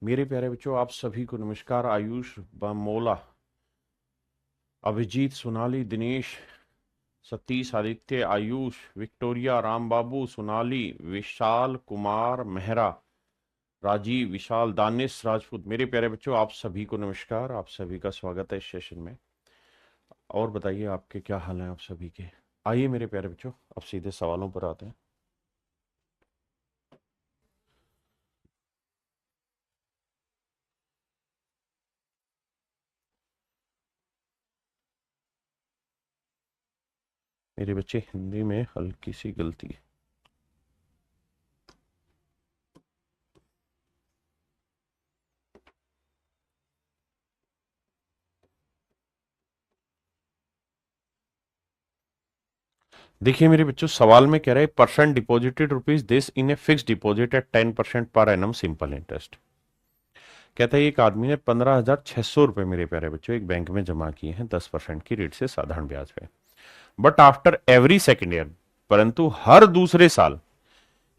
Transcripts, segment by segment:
मेरे प्यारे बच्चों, आप सभी को नमस्कार। आयुष, मोला, अभिजीत, सोनाली, दिनेश, सतीश, आदित्य, आयुष, विक्टोरिया, राम बाबू, सोनाली, विशाल कुमार मेहरा, राजीव, विशाल, दानिश राजपूत। मेरे प्यारे बच्चों, आप सभी को नमस्कार। आप सभी का स्वागत है इस सेशन में। और बताइए, आपके क्या हाल है आप सभी के। आइए मेरे प्यारे बच्चों, अब सीधे सवालों पर आते हैं। मेरे बच्चे, हिंदी में हल्की सी गलती। देखिए मेरे बच्चों, सवाल में कह रहे हैं percent deposited rupees this in a fix deposit eight 10% per annum simple interest. कहता है एक आदमी ने 15,600 रुपए मेरे प्यारे बच्चों एक बैंक में जमा किए हैं 10% की रेट से साधारण ब्याज पे। But after every second year, परंतु हर दूसरे साल,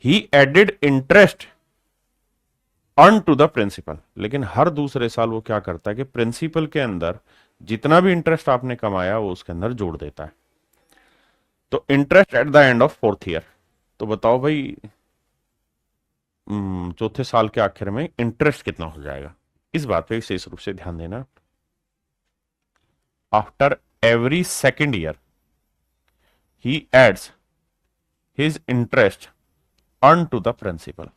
he added interest earn to the principal. लेकिन हर दूसरे साल वो क्या करता है कि प्रिंसिपल के अंदर जितना भी इंटरेस्ट आपने कमाया वो उसके अंदर जोड़ देता है। तो interest at the end of fourth year. तो बताओ भाई, चौथे साल के आखिर में इंटरेस्ट कितना हो जाएगा। इस बात पे विशेष रूप से ध्यान देना। After every second year he adds his interest earn to the principal.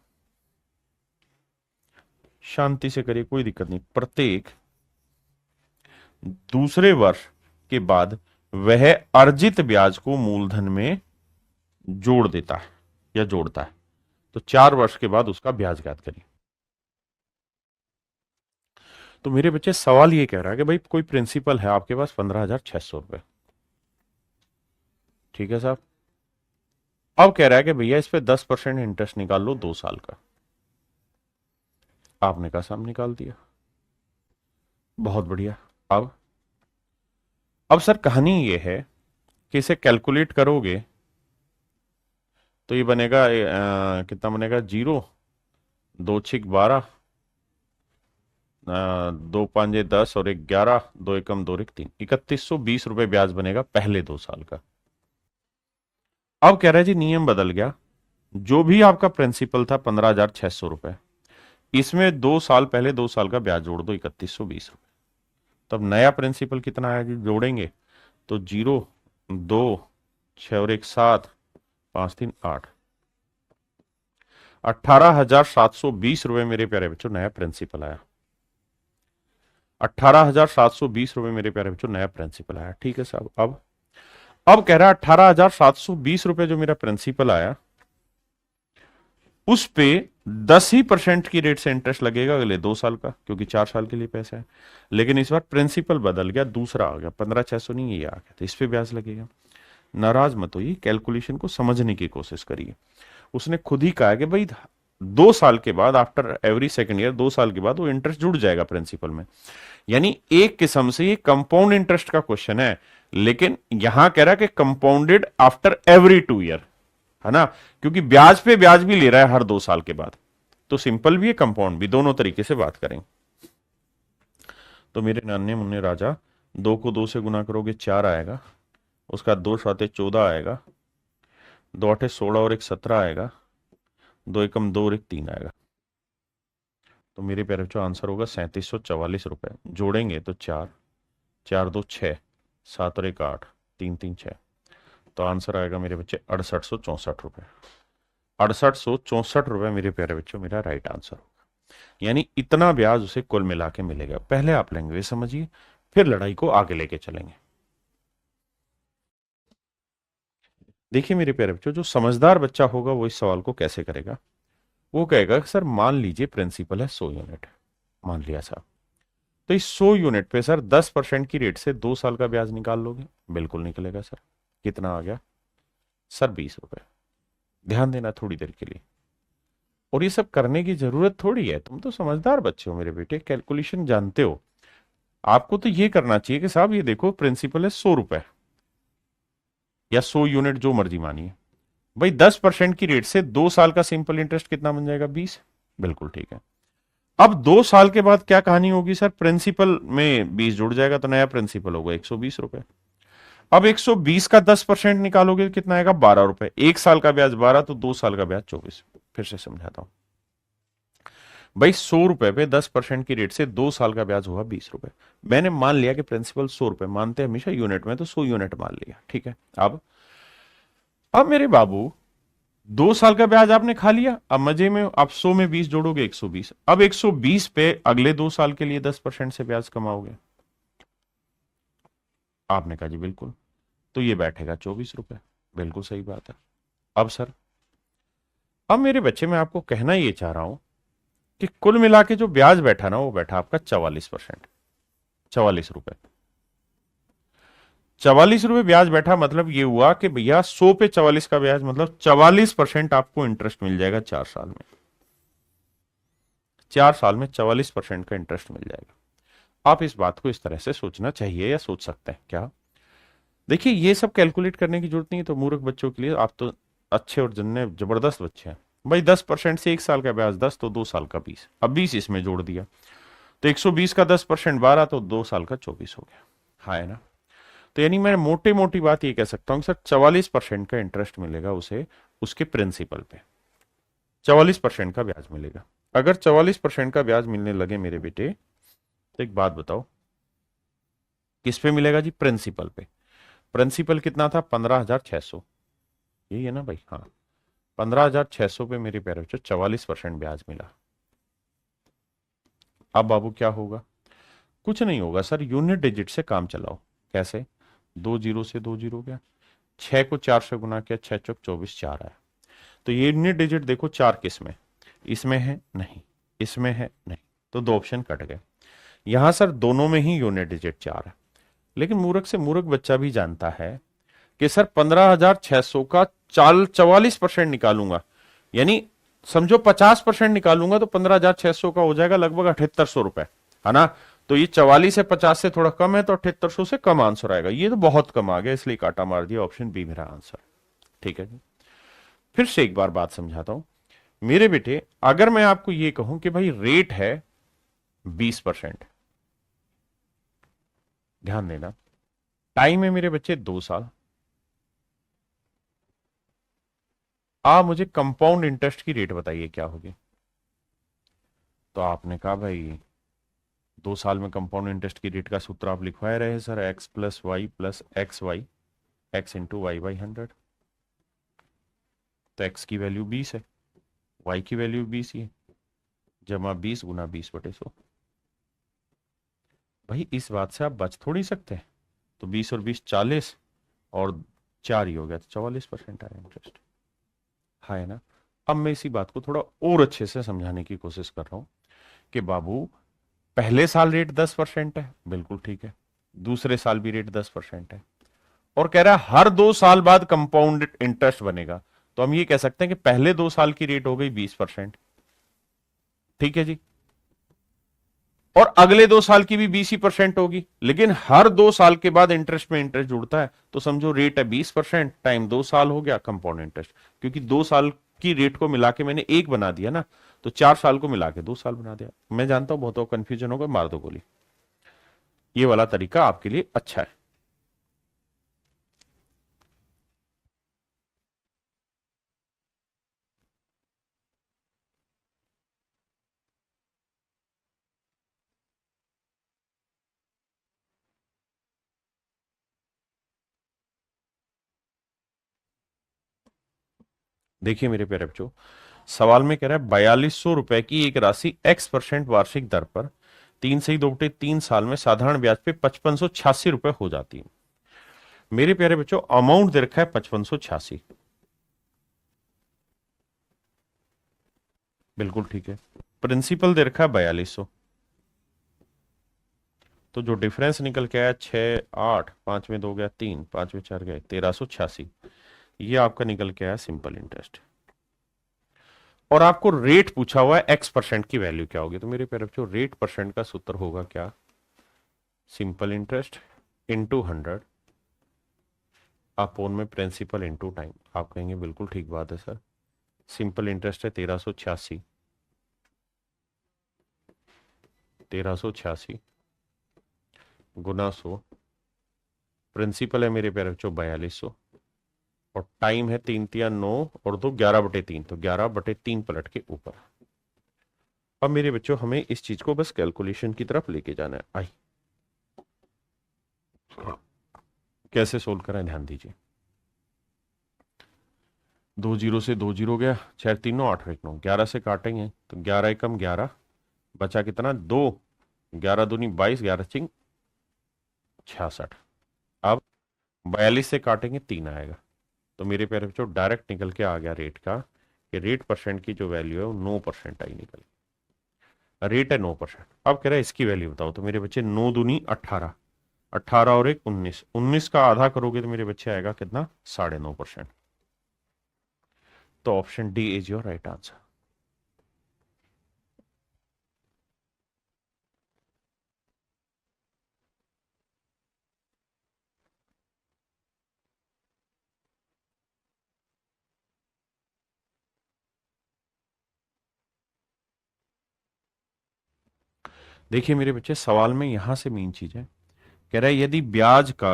शांति से करिए, कोई दिक्कत नहीं। प्रत्येक दूसरे वर्ष के बाद वह अर्जित ब्याज को मूलधन में जोड़ देता है या जोड़ता है। तो 4 वर्ष के बाद उसका ब्याज ज्ञात करिए। तो मेरे बच्चे, सवाल ये कह रहा है कि भाई कोई प्रिंसिपल है आपके पास 15,600 रुपए। ठीक है साहब। अब कह रहा है कि भैया इस पे 10% इंटरेस्ट निकाल लो 2 साल का। आपने कहा साहब निकाल दिया, बहुत बढ़िया। अब सर कहानी ये है कि इसे कैलकुलेट करोगे तो ये बनेगा कितना बनेगा, 0, 2 6 12, 2 5 10 और 1 11, 2 1 2 3, 3120 रुपए ब्याज बनेगा पहले 2 साल का। अब कह रहा है जी नियम बदल गया। जो भी आपका प्रिंसिपल था 15,600 रुपए, इसमें 2 साल पहले 2 साल का ब्याज जोड़ दो 3120 रुपए। तब नया प्रिंसिपल कितना आया जी, जोड़ेंगे तो 0 2 6 और 1 7, 5 3 8, 18,720 रुपए मेरे प्यारे बच्चों नया प्रिंसिपल आया। 18,720 रुपए मेरे प्यारे बच्चों नया प्रिंसिपल आया। ठीक है साहब। अब कह रहा है 18,720 रुपए जो मेरा प्रिंसिपल आया उस पे 10% की रेट से इंटरेस्ट लगेगा अगले 2 साल का, क्योंकि 4 साल के लिए पैसा है। लेकिन इस बार प्रिंसिपल बदल गया, दूसरा आ गया, 15,600 नहीं, ये आ गया, तो इस पे ब्याज लगेगा। नाराज मत होइए, कैलकुलेशन को समझने की कोशिश करिए। उसने खुद ही कहा कि भाई 2 साल के बाद, आफ्टर एवरी सेकेंड ईयर, 2 साल के बाद वो इंटरेस्ट जुड़ जाएगा प्रिंसिपल में। यानी एक किस्म से ये कंपाउंड इंटरेस्ट का क्वेश्चन है। लेकिन यहां कह रहा है कि कंपाउंडेड आफ्टर एवरी 2 ईयर, है ना, क्योंकि ब्याज पे ब्याज भी ले रहा है हर 2 साल के बाद। तो सिंपल भी है, कंपाउंड भी, दोनों तरीके से बात करें। तो मेरे नन्हे मुन्ने राजा, 2 को 2 से गुना करोगे 4 आएगा, उसका 2 7 14 आएगा, 2 8 16 और 1 17 आएगा, 2 1 2 और 1 3 आएगा। तो मेरे प्यारे बच्चों आंसर होगा 3744 रुपए। जोड़ेंगे तो 4 4 2 6, 7 और 1 8, 3 3 6। तो आंसर आएगा मेरे बच्चे 6864 रुपए। 6864 रुपए मेरे प्यारे बच्चों मेरा राइट आंसर होगा। यानी इतना ब्याज उसे कुल मिला के मिलेगा। पहले आप लैंग्वेज समझिए, फिर लड़ाई को आगे लेके चलेंगे। देखिए मेरे प्यारे बच्चों, जो समझदार बच्चा होगा वो इस सवाल को कैसे करेगा। वो कहेगा सर मान लीजिए प्रिंसिपल है 100 यूनिट, मान लिया साहब। तो इस 100 यूनिट पे सर 10% की रेट से 2 साल का ब्याज निकाल लोगे। बिल्कुल निकलेगा सर। कितना आ गया सर, 20 रुपए। ध्यान देना थोड़ी देर के लिए। और ये सब करने की जरूरत थोड़ी है, तुम तो समझदार बच्चे हो मेरे बेटे, कैलकुलेशन जानते हो। आपको तो ये करना चाहिए कि साहब ये देखो प्रिंसिपल है 100 रुपए या 100 यूनिट, जो मर्जी मानिए। भाई 10% की रेट से 2 साल का सिंपल इंटरेस्ट कितना बन जाएगा, 20। बिल्कुल ठीक है। अब 2 साल के बाद क्या कहानी होगी सर, प्रिंसिपल में 20 जुड़ जाएगा तो नया प्रिंसिपल होगा 120 रुपए। अब 120 का 10% निकालोगे कितना आएगा, 12 रुपए। 1 साल का ब्याज 12, तो 2 साल का ब्याज 24। फिर से समझाता हूं भाई, 100 रुपए पे 10% की रेट से 2 साल का ब्याज हुआ 20 रुपए। मैंने मान लिया कि प्रिंसिपल 100 रुपए, मानते हैं हमेशा यूनिट में, तो 100 यूनिट मान लिया, ठीक है। अब मेरे बाबू, 2 साल का ब्याज आपने खा लिया, अब मजे में आप 100 में 20 जोड़ोगे 120। अब 120 पे अगले 2 साल के लिए 10% से ब्याज कमाओगे। आपने कहा जी बिल्कुल, तो ये बैठेगा 24 रुपए। बिल्कुल सही बात है। अब सर, अब मेरे बच्चे, मैं आपको कहना ये चाह रहा हूं कि कुल मिला के जो ब्याज बैठा ना, वो बैठा आपका 44%। 44 रुपए, 44 रुपए ब्याज बैठा, मतलब ये हुआ कि भैया 100 पे 44 का ब्याज, मतलब 44% आपको इंटरेस्ट मिल जाएगा 4 साल में। 4 साल में 44% का इंटरेस्ट मिल जाएगा। आप इस बात को इस तरह से सोचना चाहिए, या सोच सकते हैं क्या। देखिए, ये सब कैलकुलेट करने की जरूरत नहीं है, तो मूर्ख बच्चों के लिए। आप तो अच्छे और जन्ने जबरदस्त बच्चे हैं भाई। 10% से 1 साल का ब्याज 10, तो 2 साल का 20। अब 20 इसमें जोड़ दिया, तो 120 का 10% 12, तो 2 साल का 24 हो गया। हाँ, है ना। तो यानी मैं मोटी मोटी बात ये कह सकता हूँ सर, 44% का इंटरेस्ट मिलेगा उसे, उसके प्रिंसिपल पे 44% का ब्याज मिलेगा। अगर 44% का ब्याज मिलने लगे मेरे बेटे, तो एक बात बताओ, किस पे मिलेगा जी, प्रिंसिपल पे। प्रिंसिपल कितना था, 15,600। यही है ना भाई, हाँ। 15,600 पे मेरे प्यारे बच्चों 44% ब्याज मिला। अब बाबू क्या होगा, कुछ नहीं होगा सर, यूनिट डिजिट से काम चलाओ। कैसे, 2 जीरो से 2 जीरो गया, 6 को 4 से गुना किया, 6 चौक 24, 4 आया। तो ये यूनिट डिजिट देखो, 4 किस में, इसमें है नहीं, इसमें है नहीं, तो 2 ऑप्शन कट गए। यहां सर दोनों में ही यूनिट डिजिट 4 है। लेकिन मूर्ख से मूर्ख बच्चा भी जानता है कि सर 15,600 का 44% निकालूंगा, यानी समझो 50% निकालूंगा, तो 15,600 का हो जाएगा लगभग 7800 रुपए, है ना। तो ये 44 है, 50 से थोड़ा कम है, तो 7800 से कम आंसर आएगा। ये तो बहुत कम आ गया, इसलिए काटा मार दिया, ऑप्शन बी मेरा आंसर। ठीक है जी। फिर से एक बार बात समझाता हूं मेरे बेटे। अगर मैं आपको ये कहूं कि भाई रेट है 20%, ध्यान देना, टाइम है मेरे बच्चे 2 साल। आप मुझे कंपाउंड इंटरेस्ट की रेट बताइए क्या होगी। तो आपने कहा भाई, 2 साल में कंपाउंड इंटरेस्ट की रेट का सूत्र आप लिखवाए रहे sir, x plus y plus x y, x into y by 100। तो एक्स की वैल्यू 20 है, वाई की वैल्यू 20 ही है, जमा 20 गुना 20/100। भाई इस बात से आप बच थोड़ी सकते हैं। तो 20 और 20 40, और 4 ही हो गया, तो 44% आया इंटरेस्ट। हाँ, है ना। अब मैं इसी बात को थोड़ा और अच्छे से समझाने की कोशिश कर रहा हूं कि बाबू, पहले साल रेट 10% है, बिल्कुल ठीक है। दूसरे साल भी रेट 10% है, और कह रहा है हर 2 साल बाद कंपाउंड इंटरेस्ट बनेगा। तो हम ये कह सकते हैं कि पहले 2 साल की रेट हो गई 20%, ठीक है जी। और अगले 2 साल की भी 20% होगी, लेकिन हर 2 साल के बाद इंटरेस्ट में इंटरेस्ट जुड़ता है, तो समझो रेट है 20%, टाइम 2 साल हो गया, कंपाउंड इंटरेस्ट। क्योंकि 2 साल की रेट को मिला के मैंने एक बना दिया ना, तो 4 साल को मिला के 2 साल बना दिया। मैं जानता हूं बहुत कंफ्यूजन होगा, मार दो गोली। ये वाला तरीका आपके लिए अच्छा है। देखिए मेरे प्यारे बच्चों, सवाल में कह रहा है 4200 रुपए की एक राशि x% वार्षिक दर पर 3 से 2/3 साल में साधारण ब्याज पे 5586 रुपए हो जाती है। मेरे प्यारे बच्चों, अमाउंट दे रखा है 5586, बिल्कुल ठीक है। प्रिंसिपल दे रखा है 4200, तो जो डिफरेंस निकल के आया 6 8, 5 में 2 गया 3, 5 में 4 गए 1386, ये आपका निकल के आया सिंपल इंटरेस्ट। और आपको रेट पूछा हुआ है x% की वैल्यू क्या होगी। तो मेरे प्यारे बच्चों, रेट परसेंट का सूत्र होगा क्या, सिंपल इंटरेस्ट इंटू 100 अपोन में प्रिंसिपल इंटू टाइम। आप कहेंगे बिल्कुल ठीक बात है सर, सिंपल इंटरेस्ट है 1386, 1386 गुना 100, प्रिंसिपल है मेरे प्यारे बच्चों 4200, और टाइम है 3 3 9 और 2 11/3, तो 11/3 पलट के ऊपर। अब मेरे बच्चों हमें इस चीज को बस कैलकुलेशन की तरफ लेके जाना है। आई कैसे सोल्व करें, ध्यान दीजिए। 2 0 से 2 0 गया, 6 3 9 8 1 9, 11 से काटेंगे तो 11 एकम 11, बचा कितना 2, 11 दूनी 22, 11 चिंग 66। अब 42 से काटेंगे 3 आएगा, तो मेरे प्यारे बच्चों डायरेक्ट निकल के आ गया रेट का कि रेट परसेंट की जो वैल्यू है वो 9% आई निकल। रेट है 9%। अब कह रहा है इसकी वैल्यू बताओ, तो मेरे बच्चे 9 दूनी 18, 18 और 1 19, 19 का आधा करोगे तो मेरे बच्चे आएगा कितना 9.5%। तो option D is your right answer. देखिए मेरे बच्चे सवाल में यहां से मेन चीज है, कह रहा है यदि ब्याज का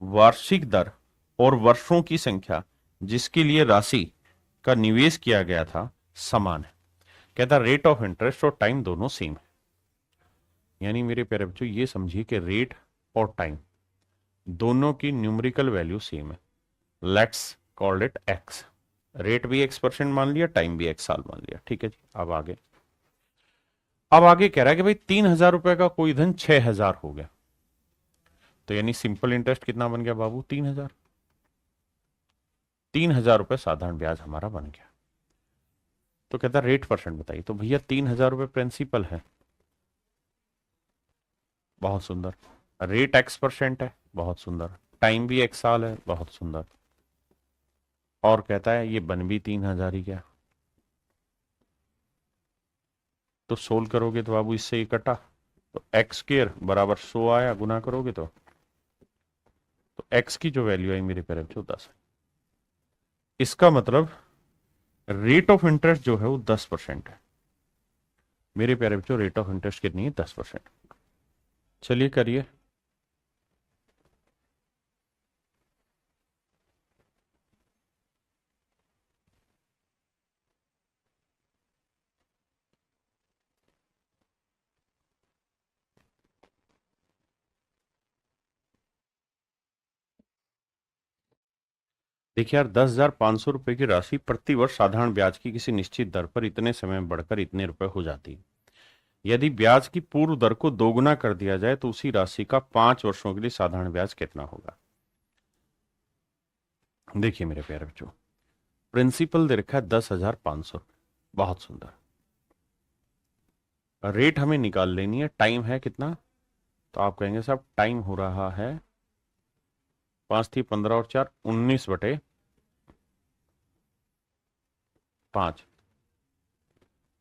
वार्षिक दर और वर्षों की संख्या जिसके लिए राशि का निवेश किया गया था समान है, कहता रेट ऑफ इंटरेस्ट और टाइम दोनों सेम है। यानी मेरे प्यारे बच्चों ये समझिए कि रेट और टाइम दोनों की न्यूमेरिकल वैल्यू सेम है। Let's call it x. Rate भी x% मान लिया, टाइम भी x साल मान लिया, ठीक है जी। अब आगे कह रहा है कि भाई 3,000 रुपए का कोई धन 6,000 हो गया, तो यानी सिंपल इंटरेस्ट कितना बन गया बाबू 3,000। 3,000 रुपए साधारण ब्याज हमारा बन गया। तो कहता रेट परसेंट बताइए, तो भैया 3,000 रुपए प्रिंसिपल है, बहुत सुंदर। रेट x% है, बहुत सुंदर। टाइम भी x साल है, बहुत सुंदर। और कहता है ये बन भी 3,000 ही गया। तो सोल्व करोगे तो बाबू इससे ये कटा, तो एक्स स्क्वायर बराबर 100 आया, गुना करोगे तो एक्स की जो वैल्यू आई मेरे प्यारे बच्चों 10 है। इसका मतलब रेट ऑफ इंटरेस्ट जो है वो 10% है। मेरे प्यारे बच्चों रेट ऑफ इंटरेस्ट कितनी है 10%। चलिए करिए। देखिए यार 10,500 रुपए की राशि प्रति वर्ष साधारण ब्याज की किसी निश्चित दर पर इतने समय में बढ़कर इतने रुपए हो जाती है। यदि ब्याज की पूर्व दर को दोगुना कर दिया जाए तो उसी राशि का 5 वर्षों के लिए साधारण ब्याज कितना होगा। देखिए मेरे प्यारे बच्चों प्रिंसिपल दे रखा है 10,500, बहुत सुंदर। रेट हमें निकाल लेनी है, टाइम है कितना, तो आप कहेंगे साहब टाइम हो रहा है 5 थी 15 और 4 19/5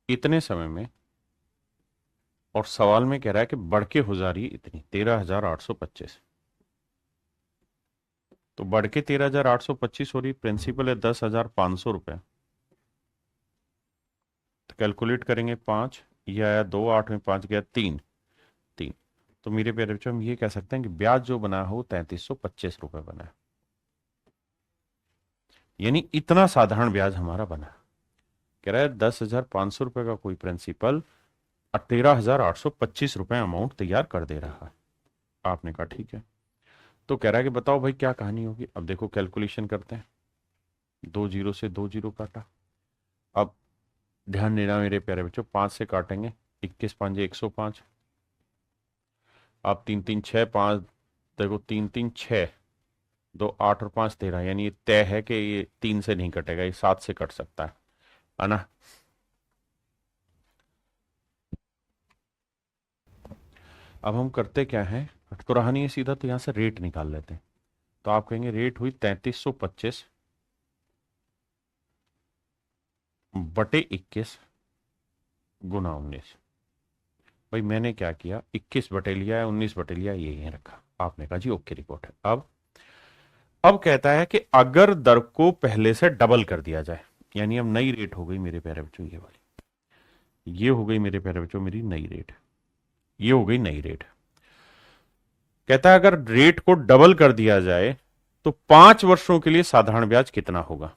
इतने समय में। और सवाल में कह रहा है कि बढ़ के हो जा रही है इतनी 13,825, तो बढ़ के 13,825 हो रही। प्रिंसिपल है 10,500 रुपए, तो कैलकुलेट करेंगे 5, यह आया 2, 8 में 5 गया 3, 3। तो मेरे प्यारे बच्चों हम ये कह सकते हैं कि ब्याज जो बना हो 3,325 रुपए बना है, यानी इतना साधारण ब्याज हमारा बना। कह रहा है 10,500 रुपए का कोई प्रिंसिपल 13,825 रुपए अमाउंट तैयार कर दे रहा है। आपने कहा ठीक है। तो कह रहा है कि बताओ भाई क्या कहानी होगी। अब देखो कैलकुलेशन करते हैं। 2 0 से 2 0 काटा। अब ध्यान देना मेरे प्यारे बच्चों 5 से काटेंगे, 21 5 105। अब 3 3 6 5, देखो 3 3 6, 2 8 और 5 13, यानी ये तय है कि ये 3 से नहीं कटेगा, ये 7 से कट सकता है ना। अब हम करते क्या है, तो रहा नहीं है सीधा, तो यहां से रेट निकाल लेते हैं। तो आप कहेंगे रेट हुई 3,325 बटे 21 गुना 19। भाई मैंने क्या किया, 21 बटे लिया है, 19 बटे लिया, ये यहीं रखा। आपने कहा जी ओके रिपोर्ट है। अब कहता है कि अगर दर को पहले से डबल कर दिया जाए, यानी अब नई रेट हो गई मेरे प्यारे बच्चों, ये वाली, ये हो गई मेरे प्यारे बच्चों मेरी नई रेट। ये हो गई नई रेट। कहता है अगर रेट को डबल कर दिया जाए तो 5 वर्षों के लिए साधारण ब्याज कितना होगा।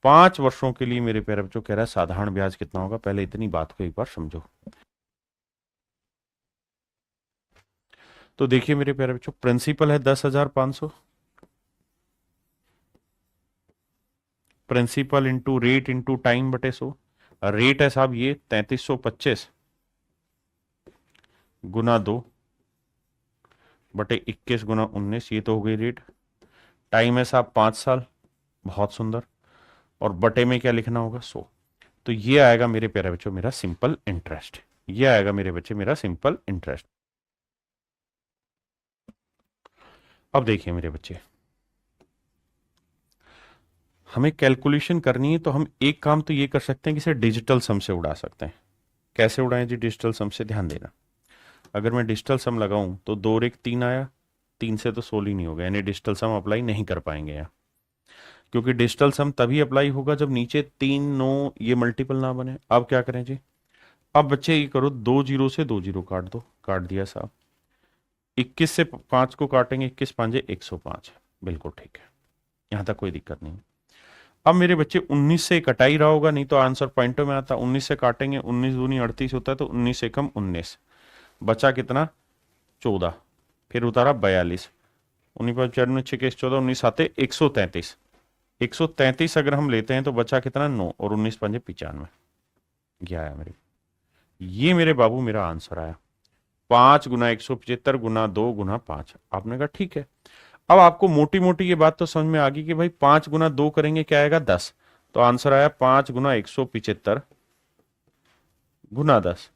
5 वर्षों के लिए मेरे प्यारे बच्चों कह रहा है साधारण ब्याज कितना होगा। पहले इतनी बात को एक बार समझो। तो देखिए मेरे प्यारे बच्चों, प्रिंसिपल है 10,500, principal into rate into time बटे 100। रेट है साहब ये 3325 गुना 2 बटे 21 गुना 19, ये तो हो गई रेट। टाइम है साहब 5 साल, बहुत सुंदर। और बटे में क्या लिखना होगा 100। तो ये आएगा मेरे प्यारे बच्चों मेरा सिंपल इंटरेस्ट। ये आएगा मेरे बच्चे मेरा सिंपल इंटरेस्ट। अब देखिए मेरे बच्चे, हमें कैलकुलेशन करनी है तो हम एक काम तो ये कर सकते हैं कि इसे डिजिटल सम से उड़ा सकते हैं। कैसे उड़ाएं जी डिजिटल सम से, ध्यान देना। अगर मैं डिजिटल सम लगाऊं तो 2 और 1 3 आया, 3 से तो 16 ही नहीं होगा, यानी डिजिटल सम अप्लाई नहीं कर पाएंगे यहाँ। क्योंकि डिजिटल सम तभी अप्लाई होगा जब नीचे 3 9 ये मल्टीपल ना बने। अब क्या करें जी, अब बच्चे ये करो, 2 जीरो से 2 जीरो काट दो, काट दिया साहब। 21 से 5 को काटेंगे, 21 पांजे 105, बिल्कुल ठीक है, यहां तक कोई दिक्कत नहीं। अब मेरे बच्चे 19 से कटा ही रहा होगा, नहीं तो आंसर पॉइंटों में आता। 19 से काटेंगे, 19 दूनी 38 होता है, तो 19 से कम 19, बचा कितना 14, फिर उतारा 42, 19 19 साते 133, 133 अगर हम लेते हैं तो बचा कितना 9, और 19 पंजे 95, क्या आया मेरे, ये मेरे बाबू मेरा आंसर आया। 5 गुना 175 गुना 2 गुना 5। आपने कहा ठीक है। अब आपको मोटी मोटी ये बात तो समझ में आ गई कि भाई 5 गुना 2 करेंगे क्या आएगा 10। तो आंसर आया 5 गुना 175 गुना 10।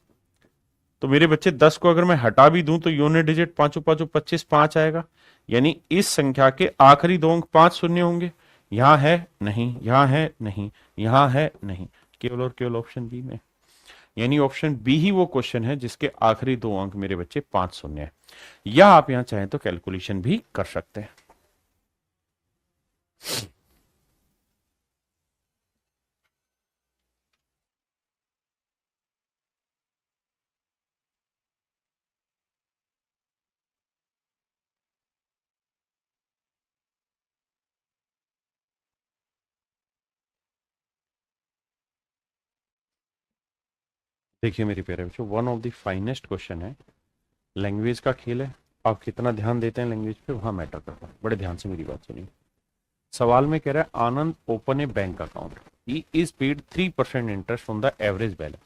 तो मेरे बच्चे 10 को अगर मैं हटा भी दूं तो यूनिट डिजिट पांचों पांचों 25 5 आएगा। यानी इस संख्या के आखिरी 2 अंक 5 शून्य होंगे। यहां है नहीं, यहां है नहीं, यहां है नहीं, केवल और केवल ऑप्शन बी में। यानी ऑप्शन बी ही वो क्वेश्चन है जिसके आखिरी 2 अंक मेरे बच्चे 5 शून्य है। या आप यहां चाहें तो कैलकुलेशन भी कर सकते हैं। देखिए मेरे प्यारे बच्चों, one of the finest question है, लैंग्वेज का खेल है। आप कितना ध्यान देते हैं लैंग्वेज पे वहां मैटर करता है। बड़े ध्यान से मेरी बात सुनिए। सवाल में कह रहा है Anand open a bank account, he is paid 3% interest on the average balance.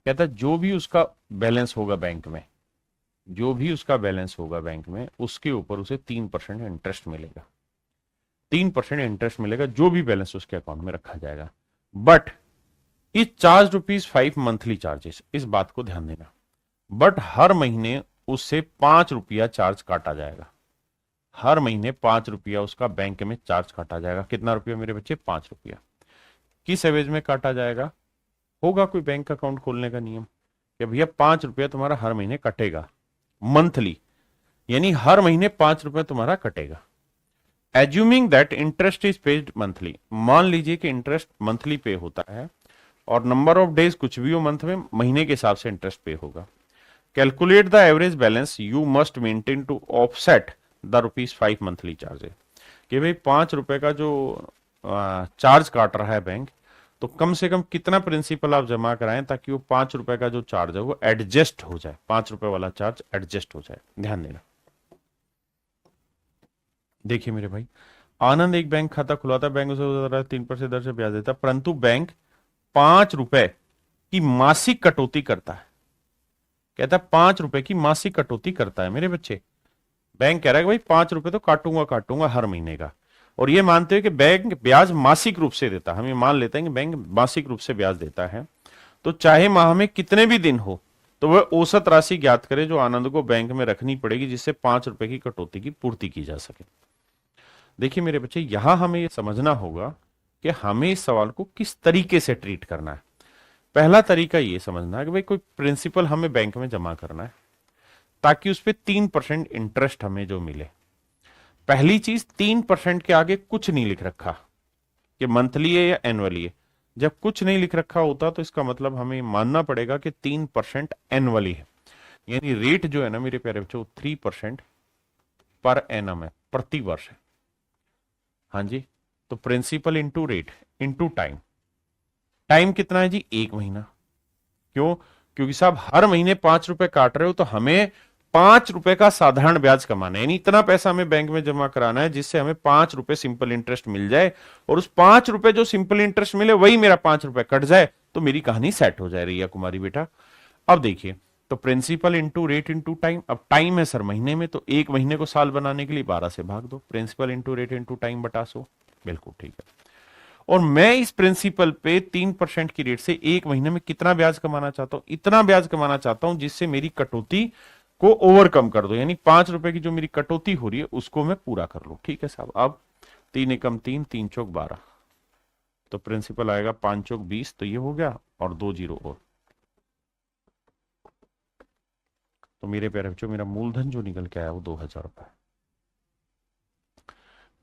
कहता है जो भी उसका बैलेंस होगा बैंक में, जो भी उसका बैलेंस होगा बैंक में, उसके ऊपर उसे 3% इंटरेस्ट मिलेगा। 3% इंटरेस्ट मिलेगा जो भी बैलेंस उसके अकाउंट में रखा जाएगा। But is charge ₹5 monthly charges, इस बात को ध्यान देना। बट हर महीने उससे 5 रुपया चार्ज काटा जाएगा। हर महीने 5 रुपया उसका बैंक में चार्ज काटा जाएगा। कितना रुपया मेरे बच्चे, 5 रुपया। किस एवज में काटा जाएगा, होगा कोई बैंक अकाउंट खोलने का नियम कि भैया 5 रुपया तुम्हारा हर महीने कटेगा मंथली, यानी हर महीने 5 रुपया तुम्हारा कटेगा। Assuming that interest is paid monthly, मान लीजिए कि इंटरेस्ट मंथली पे होता है और नंबर ऑफ डेज कुछ भी हो मंथ में, महीने के हिसाब से इंटरेस्ट पे होगा। Calculate the average balance you must maintain to offset the ₹5 monthly charges. कि भाई 5 रुपए का जो चार्ज काट रहा है बैंक, तो कम से कम कितना प्रिंसिपल आप जमा कराएं ताकि वो 5 रुपए का जो चार्ज है वो एडजस्ट हो जाए, 5 रुपए वाला चार्ज एडजस्ट हो जाए। ध्यान देना। देखिए मेरे भाई, आनंद एक बैंक खाता खुलवाता है, बैंक उसे 3% दर से ब्याज देता है, परंतु बैंक 5 रुपए की मासिक कटौती करता है। कहता है 5 रुपए की मासिक कटौती करता है मेरे बच्चे। बैंक कह रहा है कि भाई 5 रुपए तो काटूंगा काटूंगा हर महीने का, और ये मानते हुए कि बैंक ब्याज मासिक रूप से देता है। हम ये मान लेते हैं कि बैंक मासिक रूप से ब्याज देता है, तो चाहे माह में कितने भी दिन हो तो वह औसत राशि ज्ञात करे जो आनंद को बैंक में रखनी पड़ेगी, जिससे 5 रुपए की कटौती की पूर्ति की जा सके। देखिए मेरे बच्चे, यहां हमें यह समझना होगा कि हमें इस सवाल को किस तरीके से ट्रीट करना है। पहला तरीका यह समझना है कि भाई कोई प्रिंसिपल हमें बैंक में जमा करना है ताकि उस पर 3% इंटरेस्ट हमें जो मिले। पहली चीज, 3% के आगे कुछ नहीं लिख रखा कि मंथली है या एनुअली है। जब कुछ नहीं लिख रखा होता तो इसका मतलब हमें मानना पड़ेगा कि 3% एनुअली है। यानी रेट जो है ना मेरे प्यारे बच्चों 3% पर एनम है, प्रति वर्ष है। हाँ जी, तो principal into rate into time. Time कितना है जी? 1 महीना। क्यों? क्योंकि साहब हर महीने 5 रुपए काट रहे हो, तो हमें 5 रुपए का साधारण ब्याज कमाना है, यानी इतना पैसा हमें बैंक में जमा कराना है जिससे हमें 5 रुपए सिंपल इंटरेस्ट मिल जाए, और उस 5 रुपए जो सिंपल इंटरेस्ट मिले वही मेरा 5 रुपए कट जाए, तो मेरी कहानी सेट हो जाए रिया कुमारी बेटा। अब देखिए, तो principal into rate into time. अब टाइम है सर महीने में, तो 1 महीने को साल बनाने के लिए 12 से भाग दो, principal into rate into time बटा 100। बिल्कुल ठीक है। और मैं इस प्रिंसिपल पे 3% की रेट से 1 महीने में कितना ब्याज कमाना चाहता हूं? इतना ब्याज कमाना चाहता हूं जिससे मेरी कटौती को ओवरकम कर दो, यानी 5 रुपए की जो मेरी कटौती हो रही है उसको मैं पूरा कर लूं। ठीक है साहब। अब 3 एकम 3, 3 चौक 12, तो प्रिंसिपल आएगा 5 चौक 20, तो ये हो गया, और 2 जीरो और। तो मेरे प्यारे बच्चों मेरा मूलधन जो निकल के आया वो 2000 रुपए।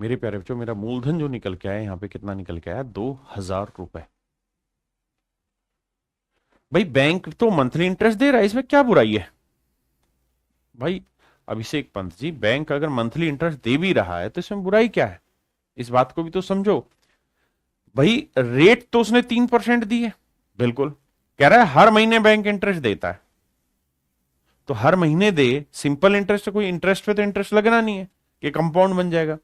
मेरे प्यारे बच्चों मेरा मूलधन जो निकल के आया यहाँ पे कितना निकल के आया? 2000 रुपए। भाई बैंक तो मंथली इंटरेस्ट दे रहा है, इसमें क्या बुराई है भाई? अभिषेक पंत जी, बैंक अगर मंथली इंटरेस्ट दे भी रहा है तो इसमें बुराई क्या है? इस बात को भी तो समझो भाई। रेट तो उसने 3% दी है, बिल्कुल कह रहा है हर महीने बैंक इंटरेस्ट देता है, तो हर महीने दे। सिंपल इंटरेस्ट, कोई इंटरेस्ट पे तो इंटरेस्ट लगना नहीं है कि कंपाउंड बन जाएगा।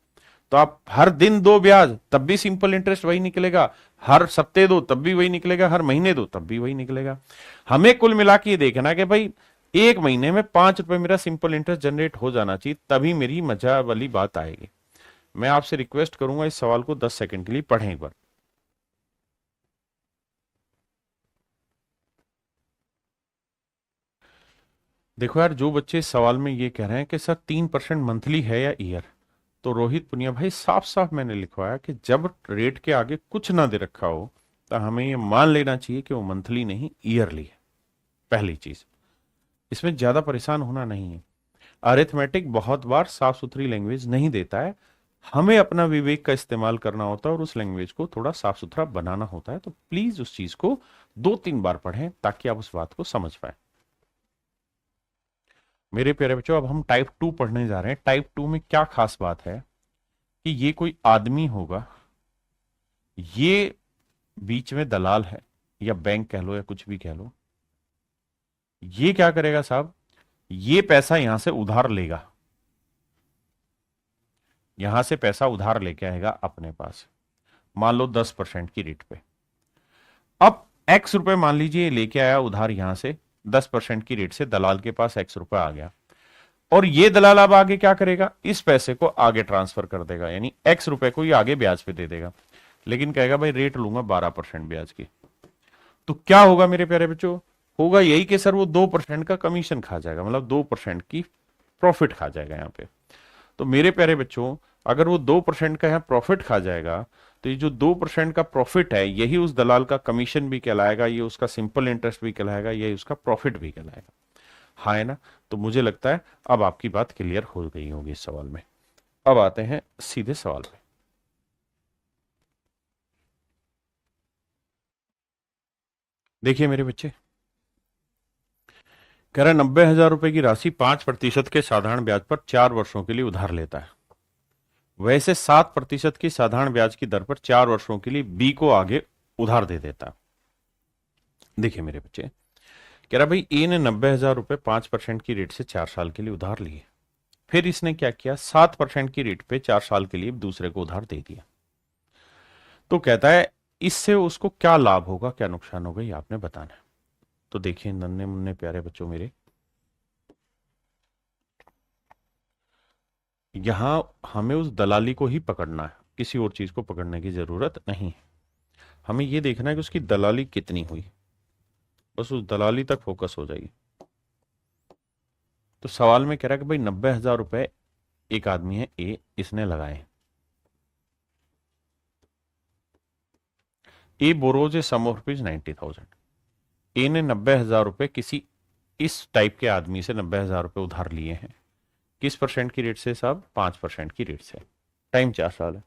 तो आप हर दिन दो ब्याज तब भी सिंपल इंटरेस्ट वही निकलेगा, हर सप्ते दो तब भी वही निकलेगा, हर महीने दो तब भी वही निकलेगा। हमें कुल मिला के ये देखना कि भाई 1 महीने में 5 रुपए मेरा सिंपल इंटरेस्ट जनरेट हो जाना चाहिए, तभी मेरी मजा वाली बात आएगी। मैं आपसे रिक्वेस्ट करूंगा इस सवाल को 10 सेकंड के लिए पढ़ें एक बार। देखो यार, जो बच्चे इस सवाल में ये कह रहे हैं कि सर 3% मंथली है या ईयर, तो रोहित पुनिया भाई साफ साफ मैंने लिखवाया कि जब रेट के आगे कुछ ना दे रखा हो तो हमें ये मान लेना चाहिए कि वो मंथली नहीं ईयरली है। पहली चीज, इसमें ज्यादा परेशान होना नहीं है। अरिथमेटिक बहुत बार साफ सुथरी लैंग्वेज नहीं देता है, हमें अपना विवेक का इस्तेमाल करना होता है और उस लैंग्वेज को थोड़ा साफ सुथरा बनाना होता है। तो प्लीज उस चीज को 2-3 बार पढ़ें ताकि आप उस बात को समझ पाए। मेरे प्यारे बच्चों, अब हम टाइप 2 पढ़ने जा रहे हैं। टाइप 2 में क्या खास बात है कि ये कोई आदमी होगा, ये बीच में दलाल है, या बैंक कह लो या कुछ भी कह लो। ये क्या करेगा साहब? ये पैसा यहां से उधार लेगा, यहां से पैसा उधार लेके आएगा अपने पास, मान लो 10% की रेट पे। अब एक्स रुपए मान लीजिए लेके आया उधार यहां से 10% की रेट से, दलाल के पास एक्स रुपए आ गया, और ये दलाल अब आगे क्या करेगा? इस पैसे को आगे ट्रांसफर कर देगा, यानी एक्स रुपए को ये आगे ब्याज पे दे देगा, लेकिन कहेगा भाई रेट लूंगा 12% ब्याज की। तो क्या होगा मेरे प्यारे बच्चों? होगा यही कि सर वो 2% का कमीशन खा जाएगा, मतलब 2% की प्रॉफिट खा जाएगा यहाँ पे। तो मेरे प्यारे बच्चों, अगर वो 2% का यहाँ प्रॉफिट खा जाएगा, तो ये जो 2% का प्रॉफिट है यही उस दलाल का कमीशन भी कहलाएगा, ये उसका सिंपल इंटरेस्ट भी कहलाएगा, यही उसका प्रॉफिट भी कहलाएगा। हाँ है ना? तो मुझे लगता है अब आपकी बात क्लियर हो गई होगी इस सवाल में। अब आते हैं सीधे सवाल पे। देखिए मेरे बच्चे, कह रहा 90,000 रुपए की राशि 5% के साधारण ब्याज पर 4 वर्षों के लिए उधार लेता है। वैसे 7% की साधारण ब्याज की दर पर 4 वर्षों के लिए बी को आगे उधार दे देता है। देखिए मेरे बच्चे, कह रहा भाई ए ने 90,000 रुपए 5% की रेट से 4 साल के लिए उधार लिए, फिर इसने क्या किया? 7% की रेट पे 4 साल के लिए दूसरे को उधार दे दिया। तो कहता है इससे उसको क्या लाभ होगा, क्या नुकसान होगा, ये आपने बताना है। तो देखिए नन्हे मुन्ने प्यारे बच्चों मेरे, यहां हमें उस दलाली को ही पकड़ना है, किसी और चीज को पकड़ने की जरूरत नहीं है। हमें यह देखना है कि उसकी दलाली कितनी हुई, बस उस दलाली तक फोकस हो जाइए। तो सवाल में कह रहा है कि भाई 90,000 रुपए एक आदमी है ए, इसने लगाए। A borrows a sum of rupees 90,000। A ने 90,000 रुपए किसी इस टाइप के आदमी से 90,000 रुपए उधार लिए हैं। किस परसेंट की रेट से साहब? 5% की रेट से। टाइम 4 साल है,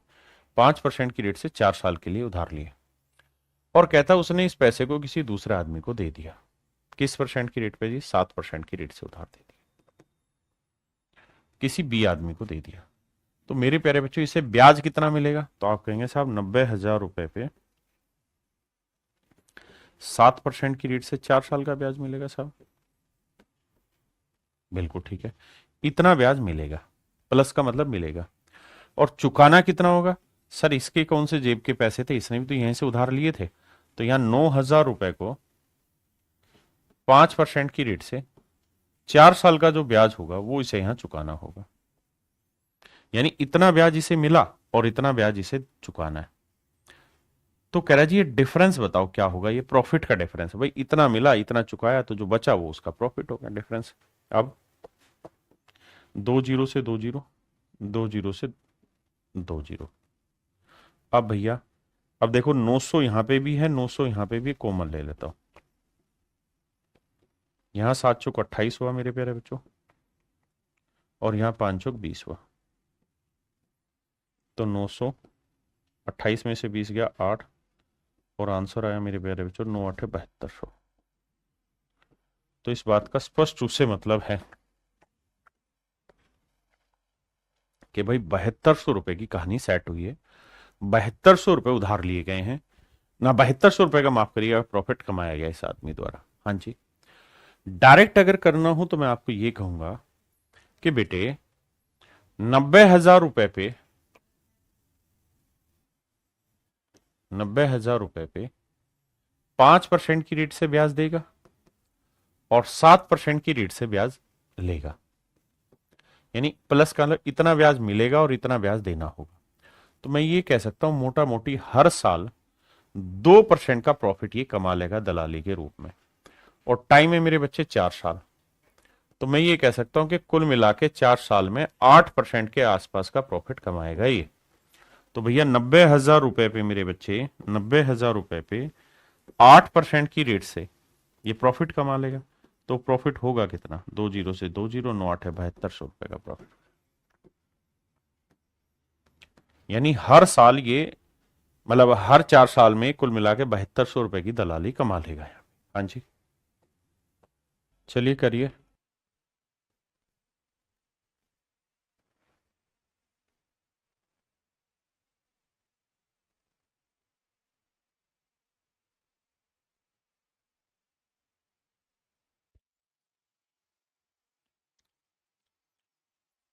5% की रेट से 4 साल के लिए उधार लिए, और कहता उसने इस पैसे को किसी दूसरे आदमी को दे दिया। किस परसेंट की रेट पे जी? 7% की रेट से उधार दे दिया, किसी बी आदमी को दे दिया। तो मेरे प्यारे बच्चों इसे ब्याज कितना मिलेगा? तो आप कहेंगे साहब 90,000 रुपए पे 7% की रेट से 4 साल का ब्याज मिलेगा साहब। बिल्कुल ठीक है, इतना ब्याज मिलेगा, प्लस का मतलब मिलेगा। और चुकाना कितना होगा? सर इसके कौन से जेब के पैसे थे, इसने भी तो यहीं से उधार लिए थे। तो यहां 9,000 रुपए को 5% की रेट से 4 साल का जो ब्याज होगा वो इसे यहां चुकाना होगा। यानी इतना ब्याज इसे मिला और इतना ब्याज इसे चुकाना है। तो कह रहा जी ये डिफरेंस बताओ क्या होगा? ये प्रॉफिट का डिफरेंस है भाई, इतना मिला इतना चुकाया, तो जो बचा वो उसका प्रॉफिट होगा, डिफरेंस। अब 2 जीरो से 2 जीरो, 2 जीरो से 2 जीरो। अब भैया अब देखो 900 यहां पे भी है, 900 यहां पे भी, कॉमन ले लेता हूं। यहां 7 चौक 28 हुआ मेरे प्यारे बच्चों, और यहां 5 चौक 20 हुआ। तो 900, 28 में से 20 गया 8, और आंसर आया मेरे प्यारे बच्चों 9 8 7200। तो इस बात का स्पष्ट रूप से मतलब है कि भाई 7200 रुपए की कहानी सेट हुई है। 7200 रुपए उधार लिए गए हैं ना, 7200 रुपए का माफ करिएगा प्रॉफिट कमाया गया इस आदमी द्वारा। हाँ जी, डायरेक्ट अगर करना हो तो मैं आपको ये कहूंगा कि बेटे 90,000 रुपए पे 90,000 रुपए पे 5% की रेट से ब्याज देगा और 7% की रेट से ब्याज लेगा। यानी प्लस का मतलब इतना ब्याज मिलेगा और इतना ब्याज देना होगा। तो मैं ये कह सकता हूं मोटा मोटी हर साल 2% का प्रॉफिट ये कमा लेगा दलाली के रूप में, और टाइम है मेरे बच्चे 4 साल। तो मैं ये कह सकता हूं कि कुल मिला के 4 साल में 8% के आसपास का प्रॉफिट कमाएगा ये। तो भैया 90,000 रुपए पे मेरे बच्चे, 90,000 रुपए पे 8% की रेट से ये प्रॉफिट कमा लेगा। तो प्रॉफिट होगा कितना? 2 जीरो से 2 जीरो, 9 8 7200 रुपए का प्रॉफिट। यानी हर साल ये, मतलब हर 4 साल में कुल मिला के 7200 रुपए की दलाली कमा लेगा। हाँ जी, चलिए करिए।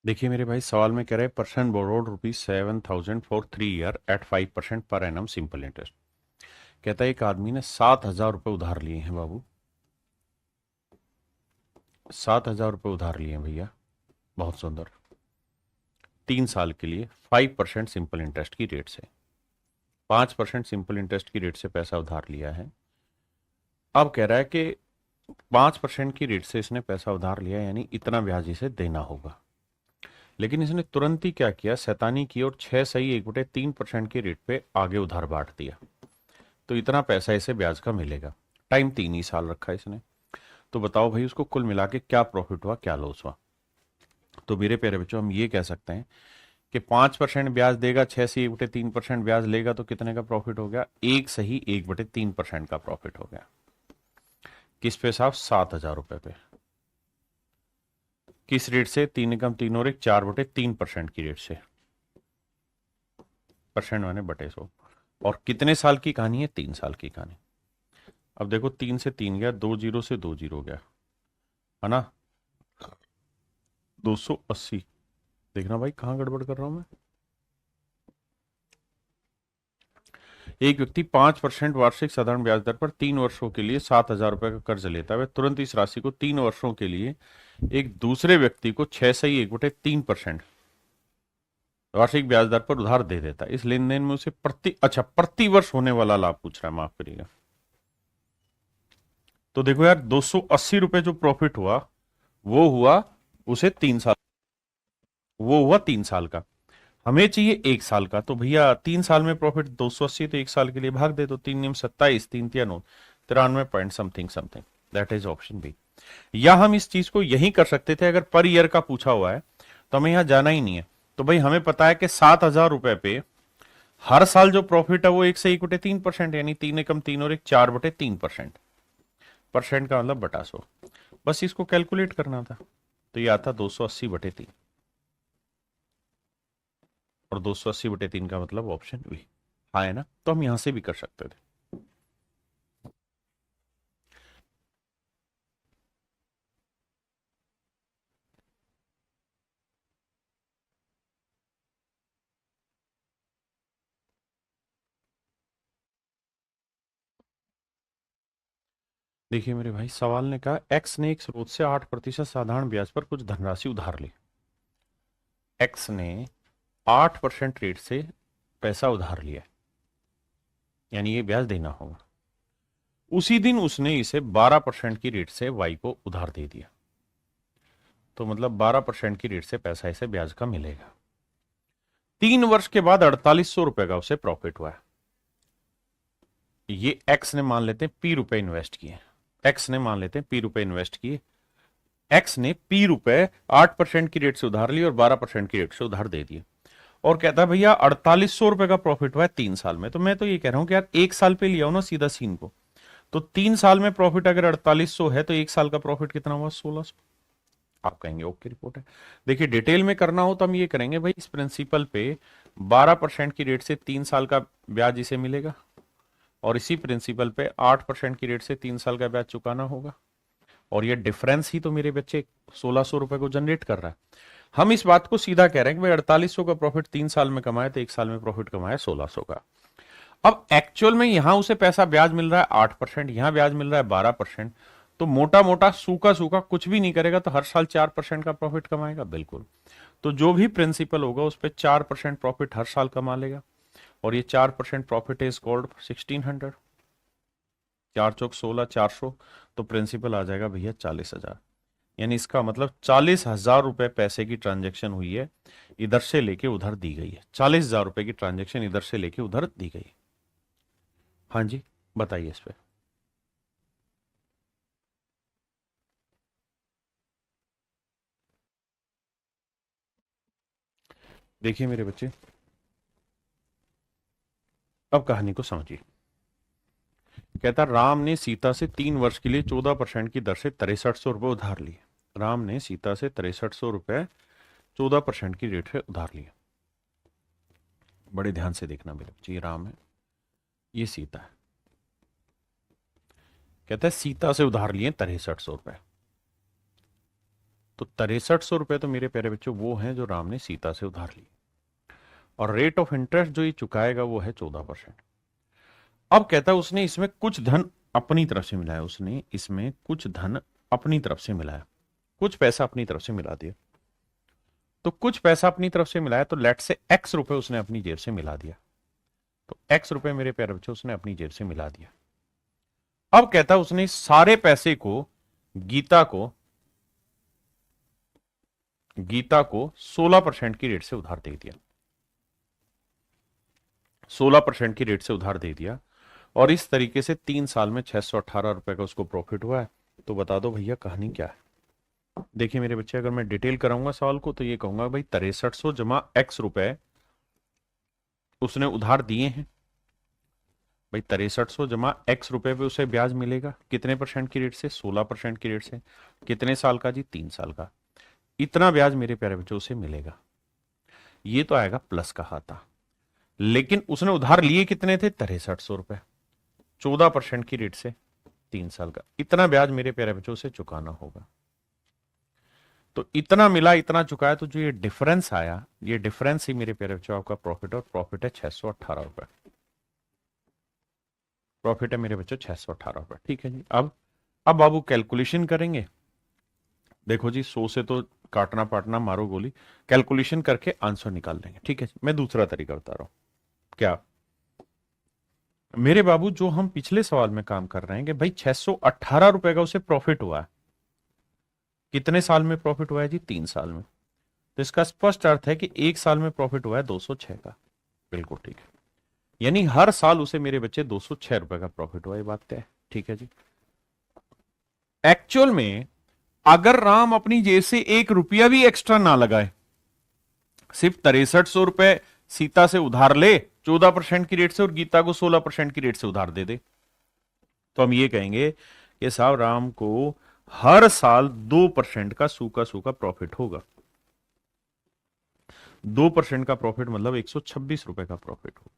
देखिए मेरे भाई, सवाल में कह रहे हैं person borrowed ₹7,000 for 3 year at 5% per annum simple interest. कहता है एक आदमी ने 7,000 रुपए उधार लिए हैं बाबू, 7,000 रुपए उधार लिए हैं भैया, बहुत सुंदर, 3 साल के लिए 5% सिंपल इंटरेस्ट की रेट से, 5% सिंपल इंटरेस्ट की रेट से पैसा उधार लिया है। अब कह रहा है कि 5% की रेट से इसने पैसा उधार लिया, यानी इतना ब्याज इसे देना होगा। लेकिन इसने तुरंत ही क्या किया, शैतानी की, और 6 सही 1/3% की रेट पे आगे उधार बांट दिया। तो इतना पैसा इसे ब्याज का मिलेगा, टाइम 3 ही साल रखा इसने। तो बताओ भाई उसको कुल मिला के क्या प्रॉफिट हुआ, क्या लॉस हुआ? तो मेरे प्यारे बच्चों हम ये कह सकते हैं कि 5% ब्याज देगा, 6 से 1/3% ब्याज लेगा, तो कितने का प्रॉफिट हो गया? 1 सही 1/3% का प्रॉफिट हो गया। किस पे साहब? 7,000 रुपए पे। किस रेट से? 3 एकम 3 और 1 4/3% की रेट से, परसेंट माने बटे 100। और कितने साल की कहानी है? 3 साल की कहानी। अब देखो 3 से 3 गया, 2 जीरो से 2 जीरो गया, है ना, 280। देखना भाई कहां गड़बड़ कर रहा हूं मैं। एक व्यक्ति 5% वार्षिक साधारण ब्याज दर पर 3 वर्षों के लिए 7,000 रुपए का कर्ज लेता है। वह तुरंत इस राशि को 3 वर्षों के लिए एक दूसरे व्यक्ति को 6 सही 1/3% वार्षिक ब्याज दर पर उधार दे देता है। इस लेन देन में उसे प्रति वर्ष होने वाला लाभ पूछ रहा है, माफ करिएगा। तो देखो यार 280 रुपए जो प्रॉफिट हुआ वो हुआ उसे 3 साल, वो हुआ 3 साल का, हमें चाहिए 1 साल का। तो भैया 3 साल में प्रॉफिट 280, तो 1 साल के लिए भाग दे, तो 3 नियम 27, 3 तिया 9, 93 point something something. That is option B. या हम इस चीज को यही कर सकते थे, अगर पर ईयर का पूछा हुआ है तो हमें यहां जाना ही नहीं है। तो भाई हमें पता है कि 7,000 रुपए पे हर साल जो प्रॉफिट है वो 1 से 1/3%, यानी 3 एकम 3 और 1 4/3%। परसेंट का मतलब बटा 100, बस इसको कैलकुलेट करना था। तो ये आता 280/3, और 280/3 का मतलब ऑप्शन बी। हाँ है ना, तो हम यहां से भी कर सकते थे। देखिए मेरे भाई, सवाल ने कहा एक्स ने एक स्रोत से 8% साधारण ब्याज पर कुछ धनराशि उधार ली। एक्स ने 8% रेट से पैसा उधार लिया, यानी ये ब्याज देना होगा। उसी दिन उसने इसे 12% की रेट से वाई को उधार दे दिया, तो मतलब 12% की रेट से पैसा इसे ब्याज का मिलेगा। 3 वर्ष के बाद 4800 रुपए का उसे प्रॉफिट हुआ है। ये एक्स ने मान लेते हैं पी रुपए इन्वेस्ट किए, एक्स ने मान लेते हैं पी रुपए इन्वेस्ट किए, एक्स ने पी रुपए 8% की रेट से उधार लिए और 12% की रेट से उधार दे दिए, और कहता है भैया 4800 रुपए का प्रॉफिट हुआ है 3 साल में। तो मैं तो ये कह रहा हूं कि यार 1 साल पे लिया हो ना सीधा सीन को, तो 3 साल में प्रॉफिट अगर 4800 है तो 1 साल का प्रॉफिट कितना हुआ? 1600। आप कहेंगे ओके रिपोर्ट है। देखिए डिटेल में करना हो तो हम ये करेंगे भाई, इस प्रिंसिपल पे 12% की रेट से 3 साल का ब्याज इसे मिलेगा, और इसी प्रिंसिपल पे 8% की रेट से 3 साल का ब्याज चुकाना होगा, और ये डिफरेंस ही तो मेरे बच्चे 1600 रुपए को जनरेट कर रहा है। हम इस बात को सीधा कह रहे हैं कि भाई 4800 का प्रॉफिट 3 साल में कमाया तो 1 साल में प्रॉफिट कमाया 1600 का। अब एक्चुअल में यहां उसे पैसा ब्याज मिल रहा है 8%, यहां ब्याज मिल रहा है 12%, तो मोटा मोटा सूखा सूखा कुछ भी नहीं करेगा तो हर साल 4% का प्रॉफिट कमाएगा, बिल्कुल। तो जो भी प्रिंसिपल होगा उस पर 4% प्रॉफिट हर साल कमा लेगा, और ये 4% प्रॉफिट इज कॉल्ड 1600। 4 चौक 16, 400, तो प्रिंसिपल आ जाएगा भैया 40,000। यानी इसका मतलब 40,000 रुपए पैसे की ट्रांजेक्शन हुई है, इधर से लेके उधर दी गई है। 40,000 रुपए की ट्रांजेक्शन इधर से लेके उधर दी गई है। हाँ जी, बताइए इस पे। देखिए मेरे बच्चे, अब कहानी को समझिए। कहता राम ने सीता से 3 वर्ष के लिए 14% की दर से 6300 रुपए उधार लिए। राम ने सीता से 6300 रुपए 14% की रेट से उधार लिए। बड़े ध्यान से देखना मेरे बच्चे, ये राम है, ये सीता है। कहता है सीता से उधार लिए 6300 रुपए, तो 6300 रुपए तो मेरे प्यारे बच्चों वो हैं जो राम ने सीता से उधार लिए, और रेट ऑफ इंटरेस्ट जो ये चुकाएगा वो है 14%। अब कहता है उसने इसमें कुछ धन अपनी तरफ से मिलाया, उसने इसमें कुछ धन अपनी तरफ से मिलाया, कुछ पैसा अपनी तरफ से मिला दिया। तो कुछ पैसा अपनी तरफ से मिलाया तो लेट से एक्स रुपए उसने अपनी जेब से मिला दिया, तो एक्स रुपए मेरे प्यारे बच्चों उसने अपनी जेब से मिला दिया। अब कहता है उसने सारे पैसे को गीता को 16% की रेट से उधार दे दिया, 16% की रेट से उधार दे दिया, और इस तरीके से 3 साल में 618 रुपए का उसको प्रॉफिट हुआ है। तो बता दो भैया कहानी क्या है। देखिए मेरे बच्चे, अगर मैं डिटेल कराऊंगा सवाल को तो ये कहूंगा भाई 6300 जमा एक्स रुपए उसने उधार दिए हैं। भाई 6300 जमा एक्स रुपए पे उसे ब्याज मिलेगा कितने परसेंट की रेट से? 16% की रेट से। कितने साल का जी? 3 साल का। इतना ब्याज मेरे प्यारे बच्चों उसे मिलेगा। ये तो आएगा प्लस का खाता। लेकिन उसने उधार लिए कितने थे? 6300 रुपए, 14% की रेट से 3 साल का। इतना ब्याज मेरे प्यारे बच्चों से चुकाना होगा। तो इतना मिला, इतना चुकाया, तो जो ये डिफरेंस आया, ये डिफरेंस ही मेरे प्यारे बच्चों आपका प्रॉफिट, और प्रॉफिट है 618 रुपए। प्रॉफिट है मेरे बच्चों 618 रुपए। ठीक है जी। अब बाबू कैलकुलेशन करेंगे। देखो जी, 100 से तो काटना पाटना मारो गोली, कैलकुलेशन करके आंसर निकाल लेंगे। ठीक है जी। मैं दूसरा तरीका बता रहा हूं। क्या मेरे बाबू, जो हम पिछले सवाल में काम कर रहे हैं कि भाई 618 रुपए का उसे प्रॉफिट हुआ है, कितने साल में प्रॉफिट हुआ है जी? 3 साल में। तो इसका स्पष्ट अर्थ है कि 1 साल में प्रॉफिट हुआ है 206 का। बिल्कुल ठीक है। यानी हर साल उसे मेरे बच्चे 206 रुपए का प्रॉफिट हुआ, ये बात तय है। ठीक है जी। एक्चुअल में अगर राम अपनी जेब से 1 रुपया भी एक्स्ट्रा ना लगाए, सिर्फ 6300 रुपए सीता से उधार ले 14% की रेट से, और गीता को 16% की रेट से उधार दे दे, तो हम ये कहेंगे कि साहब राम को हर साल 2% का सूखा सूखा प्रॉफिट होगा। 2% का प्रॉफिट मतलब 126 रुपए का प्रॉफिट होगा।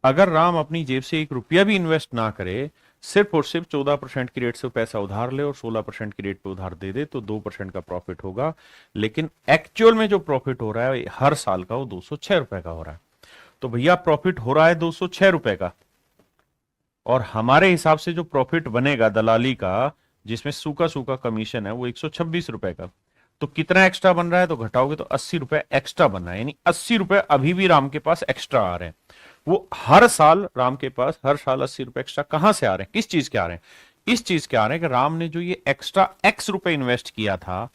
अगर राम अपनी जेब से 1 रुपया भी इन्वेस्ट ना करे, सिर्फ और सिर्फ 14% की रेट से पैसा उधार ले और 16% की रेट पे उधार दे दे, तो 2% का प्रॉफिट होगा। लेकिन एक्चुअल में जो प्रॉफिट हो रहा है हर साल का, वो 206 रुपए का हो रहा है। तो भैया प्रॉफिट हो रहा है 206 रुपए का, और हमारे हिसाब से जो प्रॉफिट बनेगा दलाली का, जिसमें सूखा सूखा कमीशन है, वो 126 रुपए का। तो कितना एक्स्ट्रा बन रहा है, तो घटाओगे तो 80 रुपए एक्स्ट्रा बन रहा है। यानी 80 रुपए अभी भी राम के पास एक्स्ट्रा आ रहे हैं। वो हर साल राम के पास हर साल 80 रुपए एक्स्ट्रा कहां से आ रहे हैं, किस चीज के आ रहे हैं? इस चीज के आ रहे हैं कि राम ने जो ये एक्स्ट्रा एक्स रुपए इन्वेस्ट किया था,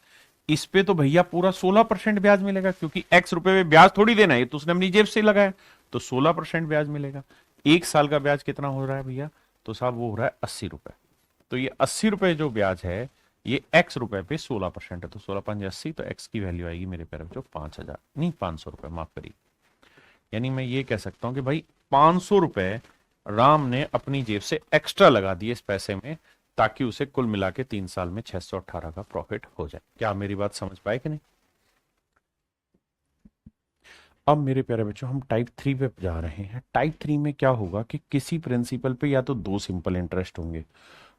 इस पे तो भैया पूरा 16% ब्याज मिलेगा, क्योंकि एक्स रुपए में ब्याज थोड़ी देना है, तो उसने अपनी जेब से लगाया, तो 16% ब्याज मिलेगा। एक साल का ब्याज कितना हो रहा है भैया? तो साहब वो हो रहा है 80 रुपए। तो ये 80 रुपए जो ब्याज है, ये एक्स रुपए पे 16% है, तो 16×5=80, तो एक्स की वैल्यू आएगी मेरे प्यारे बच्चों 5000, नहीं 500 रुपए, माफ करिए। यानी मैं ये कह सकता हूं कि भाई 500 रुपए राम ने अपनी जेब से एक्स्ट्रा लगा दिए इस पैसे में, ताकि उसे कुल मिला के 3 साल में 618 का प्रॉफिट हो जाए। क्या मेरी बात समझ पाए कि नहीं? अब मेरे प्यारे बच्चों हम टाइप 3 पे जा रहे हैं। टाइप 3 में क्या होगा कि किसी प्रिंसिपल पे या तो दो सिंपल इंटरेस्ट होंगे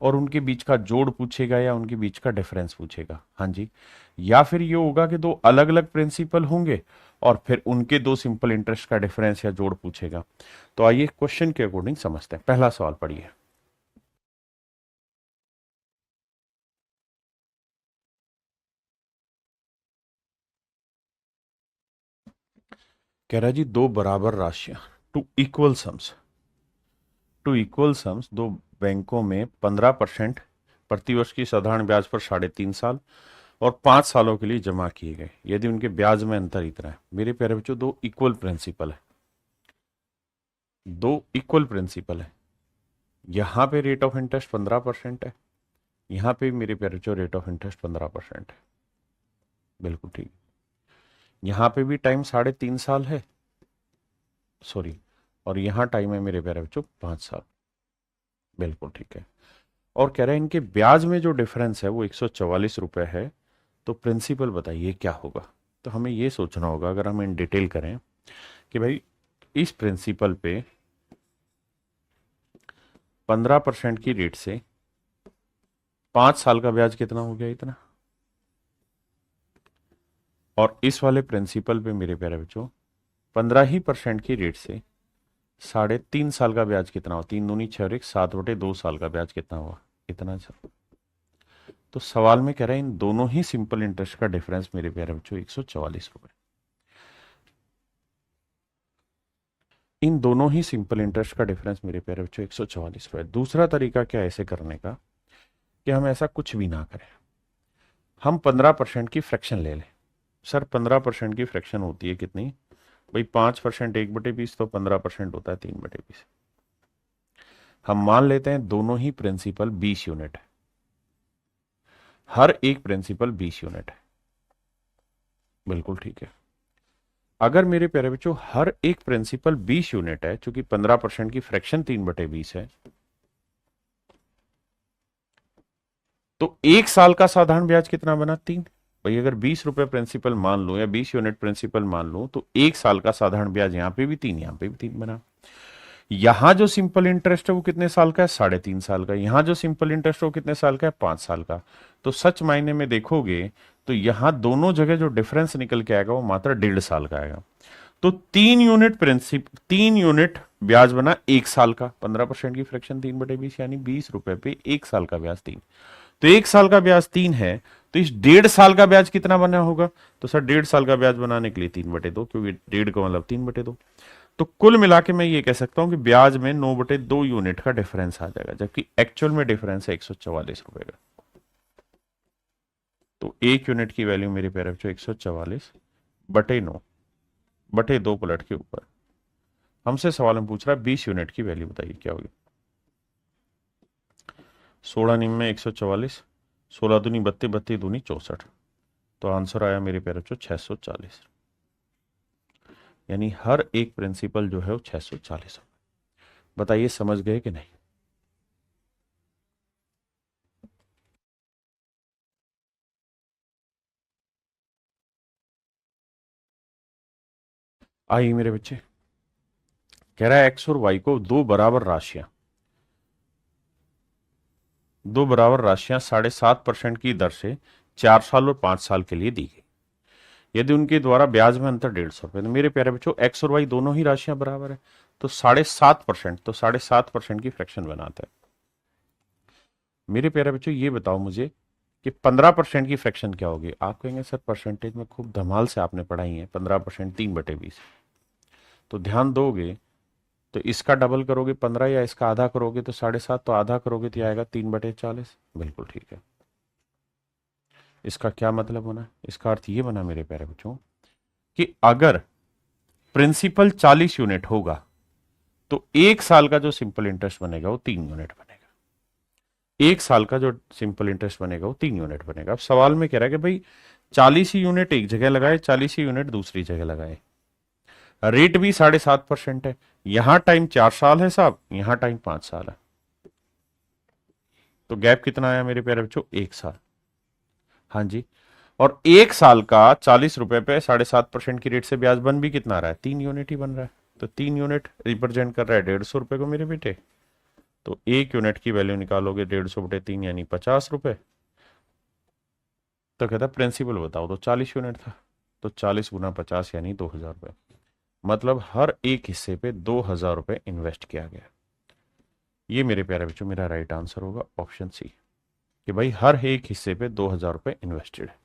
और उनके बीच का जोड़ पूछेगा या उनके बीच का डिफरेंस पूछेगा। हाँ जी। या फिर ये होगा कि दो अलग अलग प्रिंसिपल होंगे और फिर उनके दो सिंपल इंटरेस्ट का डिफरेंस या जोड़ पूछेगा। तो आइए क्वेश्चन के अकॉर्डिंग समझते हैं। पहला सवाल पढ़िए। कह रहा है जी दो बराबर राशियां, टू इक्वल सम्स दो बैंकों में 15% प्रतिवर्ष की साधारण ब्याज पर 3.5 साल और 5 सालों के लिए जमा किए गए, यदि उनके ब्याज में अंतर इतना है। मेरे प्यारे बच्चों दो इक्वल प्रिंसिपल है, दो इक्वल प्रिंसिपल है। यहां पे रेट ऑफ इंटरेस्ट 15% है, यहां पे मेरे प्यारे बच्चों रेट ऑफ इंटरेस्ट 15% है। बिल्कुल ठीक। यहां पे भी टाइम 3.5 साल है, सॉरी, और यहां टाइम है मेरे प्यारे बच्चों 5 साल। बिल्कुल ठीक है। और कह रहे हैं इनके ब्याज में जो डिफरेंस है वो 144 रुपए है। तो प्रिंसिपल बताइए क्या होगा? तो हमें ये सोचना होगा, अगर हम इन डिटेल करें कि भाई इस प्रिंसिपल पे 15% की रेट से 5 साल का ब्याज कितना हो गया, इतना। और इस वाले प्रिंसिपल पे मेरे प्यारे बच्चों 15% की रेट से 3.5 साल का ब्याज कितना हुआ, 3 दूनी 6 और 1 7/2 साल का ब्याज कितना हुआ, इतना। तो सवाल में कह रहे हैं इन दोनों ही सिंपल इंटरेस्ट का डिफरेंस मेरे प्यारे बच्चों 144 रुपए। इन दोनों ही सिंपल इंटरेस्ट का डिफरेंस मेरे प्यारे बच्चों 144 रुपए। दूसरा तरीका क्या है ऐसे करने का, कि हम ऐसा कुछ भी ना करें, हम 15% की फ्रैक्शन ले लें। सर 15% की फ्रैक्शन होती है कितनी भाई? 5% 1/20, तो 15% होता है 3/20। हम मान लेते हैं दोनों ही प्रिंसिपल 20 यूनिट है, हर एक प्रिंसिपल 20 यूनिट है। बिल्कुल ठीक है। अगर मेरे प्यारे बच्चों हर एक प्रिंसिपल 20 यूनिट है, चूंकि 15% की फ्रैक्शन 3/20 है, तो एक साल का साधारण ब्याज कितना बना? 3। भाई अगर 20 रुपए प्रिंसिपल मान लो या 20 यूनिट प्रिंसिपल मान लो, तो एक साल का साधारण ब्याज यहां पे भी 3, यहां पे भी 3 बना। यहां जो सिंपल इंटरेस्ट है वो कितने साल का है? 3.5 साल का। यहां जो सिंपल इंटरेस्ट है वो कितने साल का है? 5 साल का। तो सच मायने में देखोगे तो यहां दोनों जगह जो डिफरेंस निकल के आएगा वो मात्र 1.5 साल का आएगा। तो 3 यूनिट ब्याज बना एक साल का, 15% की फ्रैक्शन 3/20, यानी 20 रुपए पे एक साल का ब्याज 3। तो एक साल का ब्याज 3 है, तो इस 1.5 साल का ब्याज कितना बना होगा? तो सर 1.5 साल का ब्याज बनाने के लिए 3/2, क्योंकि 1.5 का मतलब 3/2। तो कुल मिला के मैं ये कह सकता हूं कि ब्याज में 9/2 यूनिट का डिफरेंस आ जाएगा, जबकि एक्चुअल में डिफरेंस है 144 रुपए का। तो एक यूनिट की वैल्यू मेरे प्यारे बच्चों 144/9/2 पलट के ऊपर। हमसे सवाल में पूछ रहा है 20 यूनिट की वैल्यू बताइए क्या होगी। 16 144, 16 दूनी 32, 32 दूनी 64। तो आंसर आया मेरे प्यारे बच्चों 640। यानी हर एक प्रिंसिपल जो है वो 640। बताइए समझ गए कि नहीं? आइए मेरे बच्चे, कह रहा है एक्स और वाई को दो बराबर राशियां 7.5% की दर से 4 साल और 5 साल के लिए दी गई। यदि उनके द्वारा ब्याज में अंतर 150 रुपए, तो मेरे प्यारे बच्चों एक्स और वाई दोनों ही राशियां बराबर है, तो 7.5%, तो 7.5% की फ्रैक्शन बनाता है। मेरे प्यारे बच्चों ये बताओ मुझे कि 15% की फ्रैक्शन क्या होगी। आप कहेंगे सर परसेंटेज में खूब धमाल से आपने पढ़ाई है, 15% 3/20, तो ध्यान दोगे तो इसका डबल करोगे 15 या इसका आधा करोगे तो 7.5, तो आधा करोगे तो आएगा 3/40। बिल्कुल ठीक है। इसका क्या मतलब बना, इसका अर्थ ये बना मेरे प्यारे बच्चों कि अगर प्रिंसिपल 40 यूनिट होगा तो 1 साल का जो सिंपल इंटरेस्ट बनेगा वो 3 यूनिट बनेगा। 1 साल का जो सिंपल इंटरेस्ट बनेगा वो 3 यूनिट बनेगा। अब सवाल में कह रहा है कि भाई 40 ही यूनिट एक जगह लगाए, 40 ही यूनिट दूसरी जगह लगाए, रेट भी 7.5% है, यहां टाइम 4 साल है साहब, यहां टाइम 5 साल है, तो गैप कितना आया मेरे प्यारे बच्चों, 1 साल। हाँ जी, और 1 साल का 40 रुपए पे 7.5% की रेट से ब्याज बन भी कितना रहा है, 3 यूनिट ही बन रहा है, तो 3 यूनिट रिप्रेजेंट कर रहा है 150 रुपए को मेरे बेटे। तो 1 यूनिट की वैल्यू निकालोगे 150/3 यानी 50 रुपए। तो कहता प्रिंसिपल बताओ, तो 40 यूनिट था, तो 40 × 50 यानी 2,000 रुपए। मतलब हर एक हिस्से पे 2,000 रुपए इन्वेस्ट किया गया। ये मेरे प्यारे बच्चों मेरा राइट आंसर होगा ऑप्शन सी, कि भाई हर एक हिस्से पे 2,000 रुपए इन्वेस्टेड है।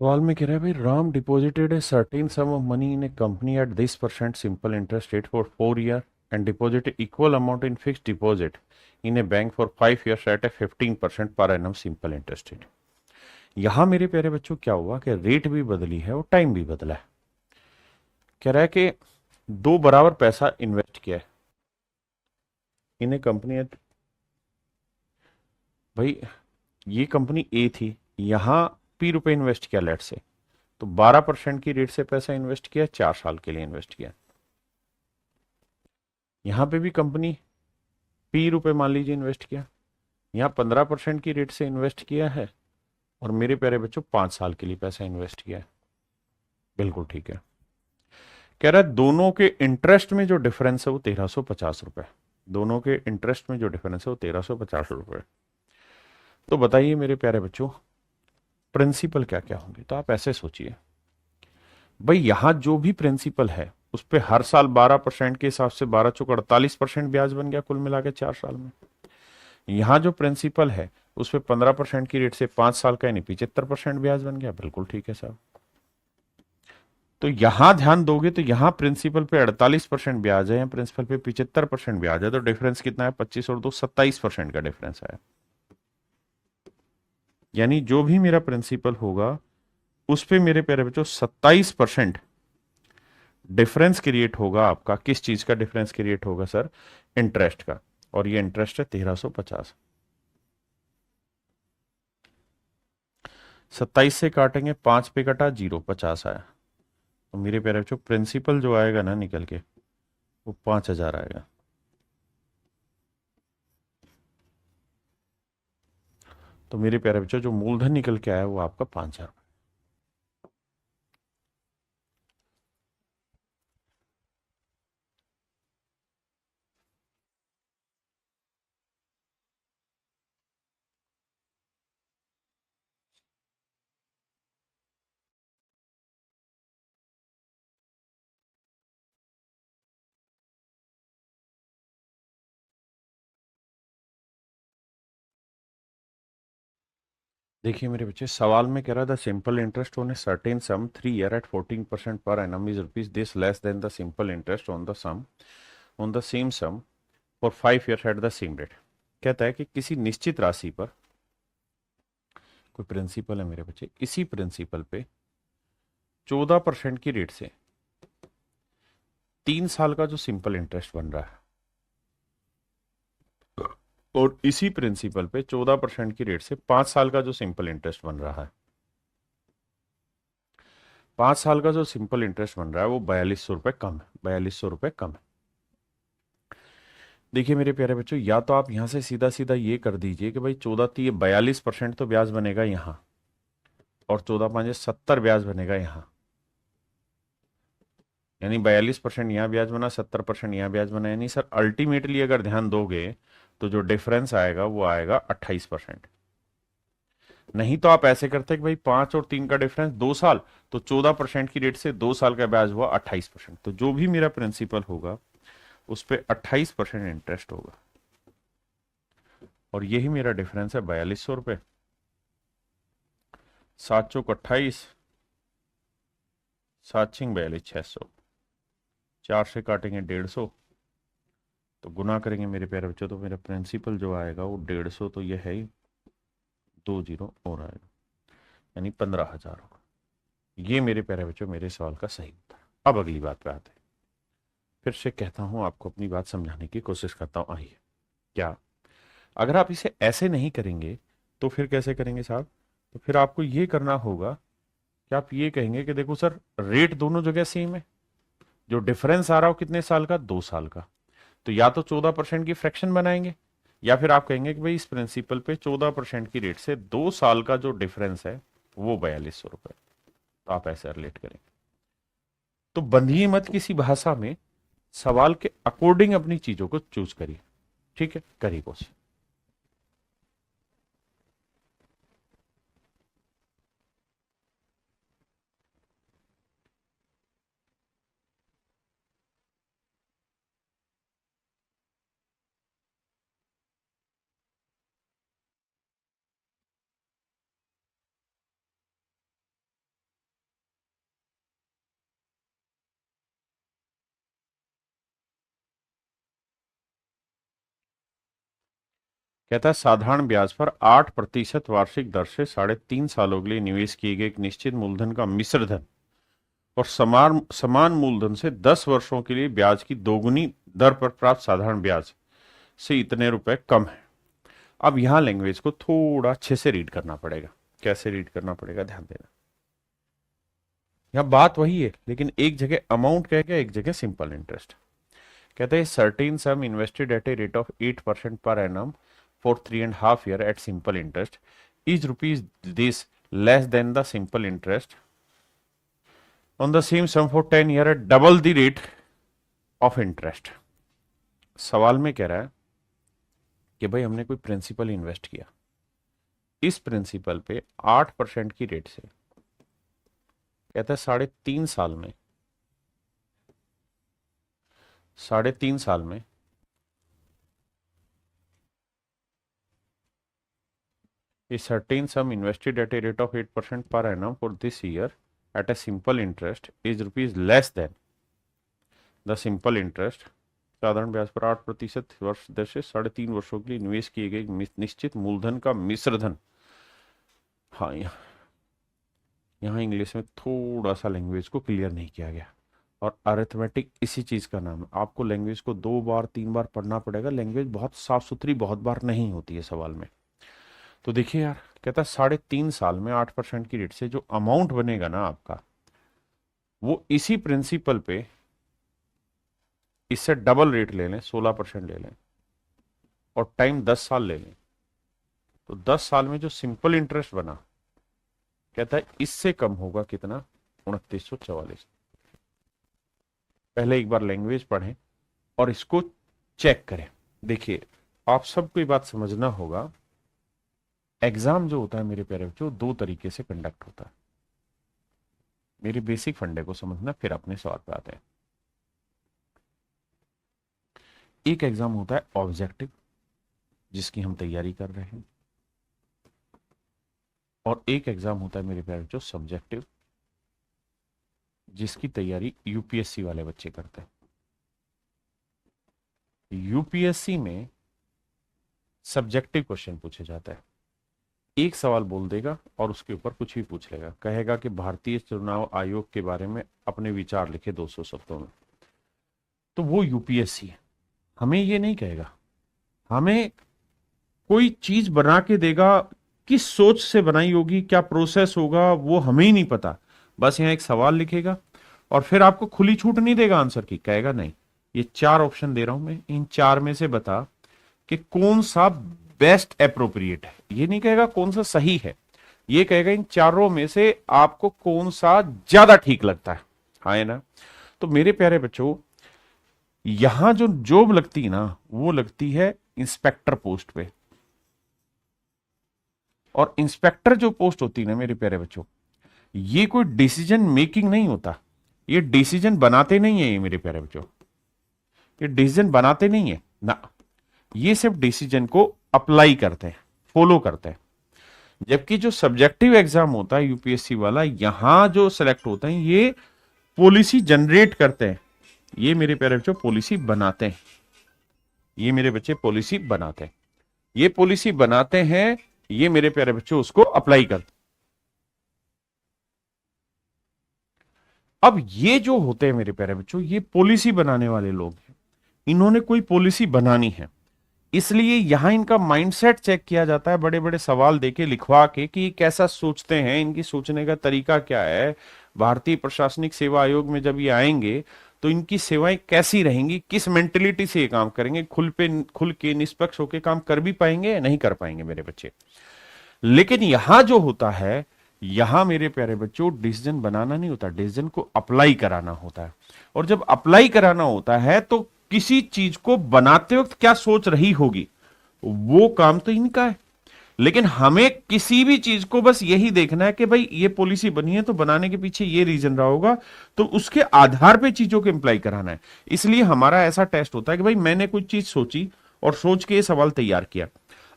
सवाल में कह रहा है भाई Ram deposited a certain sum of money in a company at this percent simple interest rate for 4 year and deposited equal amount in fixed deposit in a bank for 5 years at a 15% per annum simple interest rate. यहां मेरे प्यारे बच्चों क्या हुआ कि rate भी बदली है और टाइम भी बदला है। कह रहा है कि दो बराबर पैसा इन्वेस्ट किया है इन ए कंपनी। भाई ये कंपनी ए थी, यहां P रुपए इन्वेस्ट किया लेट से, तो 12% की रेट से पैसा इन्वेस्ट किया, 4 साल के लिए इन्वेस्ट किया। यहां पे भी कंपनी P रुपए मान लीजिए इन्वेस्ट किया, यहां 15% की रेट से इन्वेस्ट किया है, और मेरे प्यारे बच्चों 5 साल के लिए पैसा इन्वेस्ट किया है। बिल्कुल ठीक है। कह रहा है दोनों के इंटरेस्ट में जो डिफरेंस है वो 1,350 रुपए, दोनों के इंटरेस्ट में जो डिफरेंस है वो 1,350 रुपए। तो बताइए मेरे प्यारे बच्चों प्रिंसिपल क्या क्या होंगे। तो आप ऐसे सोचिए, भाई यहां जो भी प्रिंसिपल है उस पे हर साल 12% के हिसाब से 12×4 = 48% ब्याज बन गया कुल मिला के 4 साल में। यहां जो प्रिंसिपल है उस पे 15% की रेट से 5 साल का यानी 75% ब्याज बन गया। बिल्कुल ठीक है साहब। तो यहां ध्यान दोगे तो यहां प्रिंसिपल पे 48% ब्याज है, यहाँ प्रिंसिपल पे 75% ब्याज है, तो डिफरेंस कितना है, 25 और 2 27% का डिफरेंस है। यानी जो भी मेरा प्रिंसिपल होगा उस पे मेरे प्यारे बच्चों 27% डिफरेंस क्रिएट होगा। आपका किस चीज का डिफरेंस क्रिएट होगा सर, इंटरेस्ट का, और ये इंटरेस्ट है 1,350। 27 से काटेंगे, 5 पे कटा 0, 50 आया। तो मेरे प्यारे बच्चों प्रिंसिपल जो आएगा ना निकल के वो 5,000 आएगा। तो मेरे प्यारे बच्चों जो मूलधन निकल के आया वो आपका 5,000। देखिए मेरे बच्चे सवाल में कह रहा था simple interest on a certain sum 3 year at 14% per annum is rupees this less than the simple interest on the sum on the same sum for 5 years at the same rate. कहता है कि किसी निश्चित राशि पर कोई principal है मेरे बच्चे, इसी प्रिंसिपल पे 14% की रेट से 3 साल का जो सिंपल इंटरेस्ट बन रहा है और इसी प्रिंसिपल पे 14% की रेट से 5 साल का जो सिंपल इंटरेस्ट बन रहा है, 5 साल का जो सिंपल इंटरेस्ट बन रहा है वो 4200 रुपये कम है, 4200 रुपये कम है। देखिए मेरे प्यारे बच्चों, या तो आप यहां से सीधा सीधा ये कर दीजिए कि भाई 42% तो ब्याज बनेगा यहां, और 14×5 70 ब्याज बनेगा यहां, यानी 42% यहाँ ब्याज बना, 70% यहाँ ब्याज बना, यानी सर अल्टीमेटली अगर ध्यान दोगे तो जो डिफरेंस आएगा वो आएगा 28%। नहीं तो आप ऐसे करते कि भाई 5 और 3 का डिफरेंस 2 साल, तो 14% की रेट से 2 साल का ब्याज हुआ 28%, तो जो भी मेरा प्रिंसिपल होगा उस पर 28% इंटरेस्ट होगा, और यही मेरा डिफरेंस है 4200 रुपये। 7 चौक 28, 7 6 42 600, 4 से काटेंगे 150, तो गुना करेंगे मेरे प्यारे बच्चों, तो मेरा प्रिंसिपल जो आएगा वो 150, तो ये है ही 2 जीरो और आएगा, यानी 15,000 होगा। ये मेरे प्यारे बच्चों मेरे सवाल का सही उत्तर। अब अगली बात पे आते हैं। फिर से कहता हूं, आपको अपनी बात समझाने की कोशिश करता हूं। आइए, क्या अगर आप इसे ऐसे नहीं करेंगे तो फिर कैसे करेंगे साहब? तो फिर आपको ये करना होगा कि आप ये कहेंगे कि देखो सर, रेट दोनों जगह सेम है, जो डिफरेंस आ रहा हो कितने साल का, 2 साल का, तो या तो 14% की फ्रैक्शन बनाएंगे, या फिर आप कहेंगे कि भाई इस प्रिंसिपल पे 14% की रेट से 2 साल का जो डिफरेंस है वो 4200 रुपए, तो आप ऐसे रिलेट करेंगे। तो बंधिए मत किसी भाषा में, सवाल के अकॉर्डिंग अपनी चीजों को चूज करिए। ठीक है, करिए कोशिश। कहता है साधारण ब्याज पर 8% वार्षिक दर से 3.5 सालों के लिए निवेश किए गए एक निश्चित मूलधन का मिश्र धन और समान समान मूलधन से 10 वर्षों के लिए ब्याज की दोगुनी दर पर प्राप्त साधारण ब्याज से इतने रुपए कम है। अब यहां लैंग्वेज को थोड़ा अच्छे से रीड करना पड़ेगा। कैसे रीड करना पड़ेगा, ध्यान देना। यहां बात वही है, लेकिन एक जगह अमाउंट कह के एक जगह सिंपल इंटरेस्ट। कहते हैं certain sum invested at a rate of 8% per annum for 3.5 years at simple interest is rupees this less than the simple interest on the same sum for 10 years at double the rate of interest। सवाल में कह रहा है कि भाई हमने कोई principal invest किया, इस प्रिंसिपल पे 8% की रेट से, कहता है 3.5 साल में, 3.5 साल में a certain sum invested at a rate of 8% per annum for this year at a simple interest is rupees less than the simple interest। साधारण ब्याज पर 8% वर्ष दर से 3.5 वर्षों के लिए निवेश किए गए निश्चित मूलधन का मिश्रधन। हाँ, यहाँ इंग्लिश में थोड़ा सा लैंग्वेज को क्लियर नहीं किया गया, और अरिथमेटिक इसी चीज का नाम है। आपको लैंग्वेज को 2 बार 3 बार पढ़ना पड़ेगा। लैंग्वेज बहुत साफ सुथरी बहुत बार नहीं होती है सवाल में। तो देखिए यार, कहता है 3.5 साल में 8% की रेट से जो अमाउंट बनेगा ना आपका, वो इसी प्रिंसिपल पे इससे डबल रेट ले लें, 16% ले लें, और टाइम 10 साल ले लें, तो 10 साल में जो सिंपल इंटरेस्ट बना, कहता है इससे कम होगा कितना, 2944। पहले एक बार लैंग्वेज पढ़ें और इसको चेक करें। देखिए, आप सबको ये बात समझना होगा, एग्जाम जो होता है मेरे प्यारे बच्चों 2 तरीके से कंडक्ट होता है। मेरे बेसिक फंडे को समझना, फिर अपने सवाल पे आते हैं। एक एग्जाम होता है ऑब्जेक्टिव, जिसकी हम तैयारी कर रहे हैं, और एक एग्जाम होता है मेरे प्यारे बच्चों सब्जेक्टिव, जिसकी तैयारी यूपीएससी वाले बच्चे करते हैं। यूपीएससी में सब्जेक्टिव क्वेश्चन पूछे जाता है। एक सवाल बोल देगा और उसके ऊपर कुछ भी पूछ लेगा, कहेगा कि भारतीय चुनाव आयोग के बारे में अपने विचार लिखे 200 शब्दों में, तो वो यूपीएससी है। हमें ये नहीं कहेगा, हमें कोई चीज बना के देगा, किस सोच से बनाई होगी, क्या प्रोसेस होगा, वो हमें ही नहीं पता। बस यहाँ एक सवाल लिखेगा और फिर आपको खुली छूट नहीं देगा आंसर की, कहेगा नहीं ये चार ऑप्शन दे रहा हूं मैं, इन चार में से बता कि कौन सा बेस्ट अप्रोप्रिएट है। ये नहीं कहेगा कौन सा सही है, ये कहेगा इन चारों में से आपको कौन सा ज्यादा ठीक लगता है। हाँ है ना। तो मेरे प्यारे बच्चों, यहां जो जॉब लगती है ना, वो लगती है इंस्पेक्टर पोस्ट पे। और इंस्पेक्टर जो पोस्ट होती है ना मेरे प्यारे बच्चों, ये कोई डिसीजन मेकिंग नहीं होता, ये डिसीजन बनाते नहीं है ये मेरे प्यारे बच्चों, ये डिसीजन बनाते नहीं है ना, ये सिर्फ डिसीजन को अप्लाई करते हैं, फॉलो करते हैं। जबकि जो सब्जेक्टिव एग्जाम होता है यूपीएससी वाला, यहां जो सिलेक्ट होते हैं ये पॉलिसी जनरेट करते हैं, ये मेरे प्यारे बच्चों पॉलिसी बनाते हैं, ये मेरे बच्चे पॉलिसी बनाते हैं, ये पॉलिसी बनाते हैं, ये मेरे प्यारे बच्चों उसको अप्लाई करते हैं। अब ये जो होते हैं मेरे प्यारे बच्चों, ये पॉलिसी बनाने वाले लोग हैं, इन्होंने कोई पॉलिसी बनानी है, इसलिए यहां इनका माइंडसेट चेक किया जाता है, बड़े बड़े सवाल देके लिखवा के कि ये कैसा सोचते हैं, इनकी सोचने का तरीका क्या है। भारतीय प्रशासनिक सेवा आयोग में जब ये आएंगे तो इनकी सेवाएं कैसी रहेंगी, किस मेंटेलिटी से ये काम करेंगे, खुल के निष्पक्ष होकर काम कर भी पाएंगे या नहीं कर पाएंगे मेरे बच्चे। लेकिन यहां जो होता है, यहां मेरे प्यारे बच्चों डिसीजन बनाना नहीं होता, डिसीजन को अप्लाई कराना होता है। और जब अप्लाई कराना होता है तो किसी चीज को बनाते वक्त क्या सोच रही होगी, वो काम तो इनका है। लेकिन हमें किसी भी चीज को बस यही देखना है कि भाई ये पॉलिसी बनी है तो बनाने के पीछे ये रीजन रहा होगा, तो उसके आधार पे चीजों को इंप्लाई कराना है। इसलिए हमारा ऐसा टेस्ट होता है कि भाई मैंने कुछ चीज सोची और सोच के ये सवाल तैयार किया,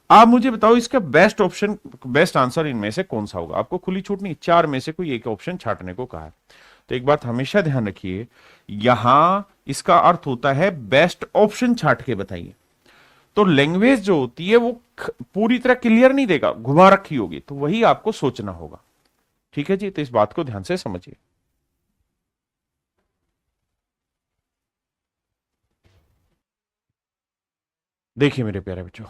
आप मुझे बताओ इसका बेस्ट ऑप्शन, बेस्ट आंसर इनमें से कौन सा होगा। आपको खुली छूट नहीं, चार में से कोई एक ऑप्शन छांटने को कहा है। तो एक बात हमेशा ध्यान रखिए, यहां इसका अर्थ होता है बेस्ट ऑप्शन छांट के बताइए। तो लैंग्वेज जो होती है वो पूरी तरह क्लियर नहीं देगा, घुमा रखी होगी, तो वही आपको सोचना होगा। ठीक है जी, तो इस बात को ध्यान से समझिए। देखिए मेरे प्यारे बच्चों,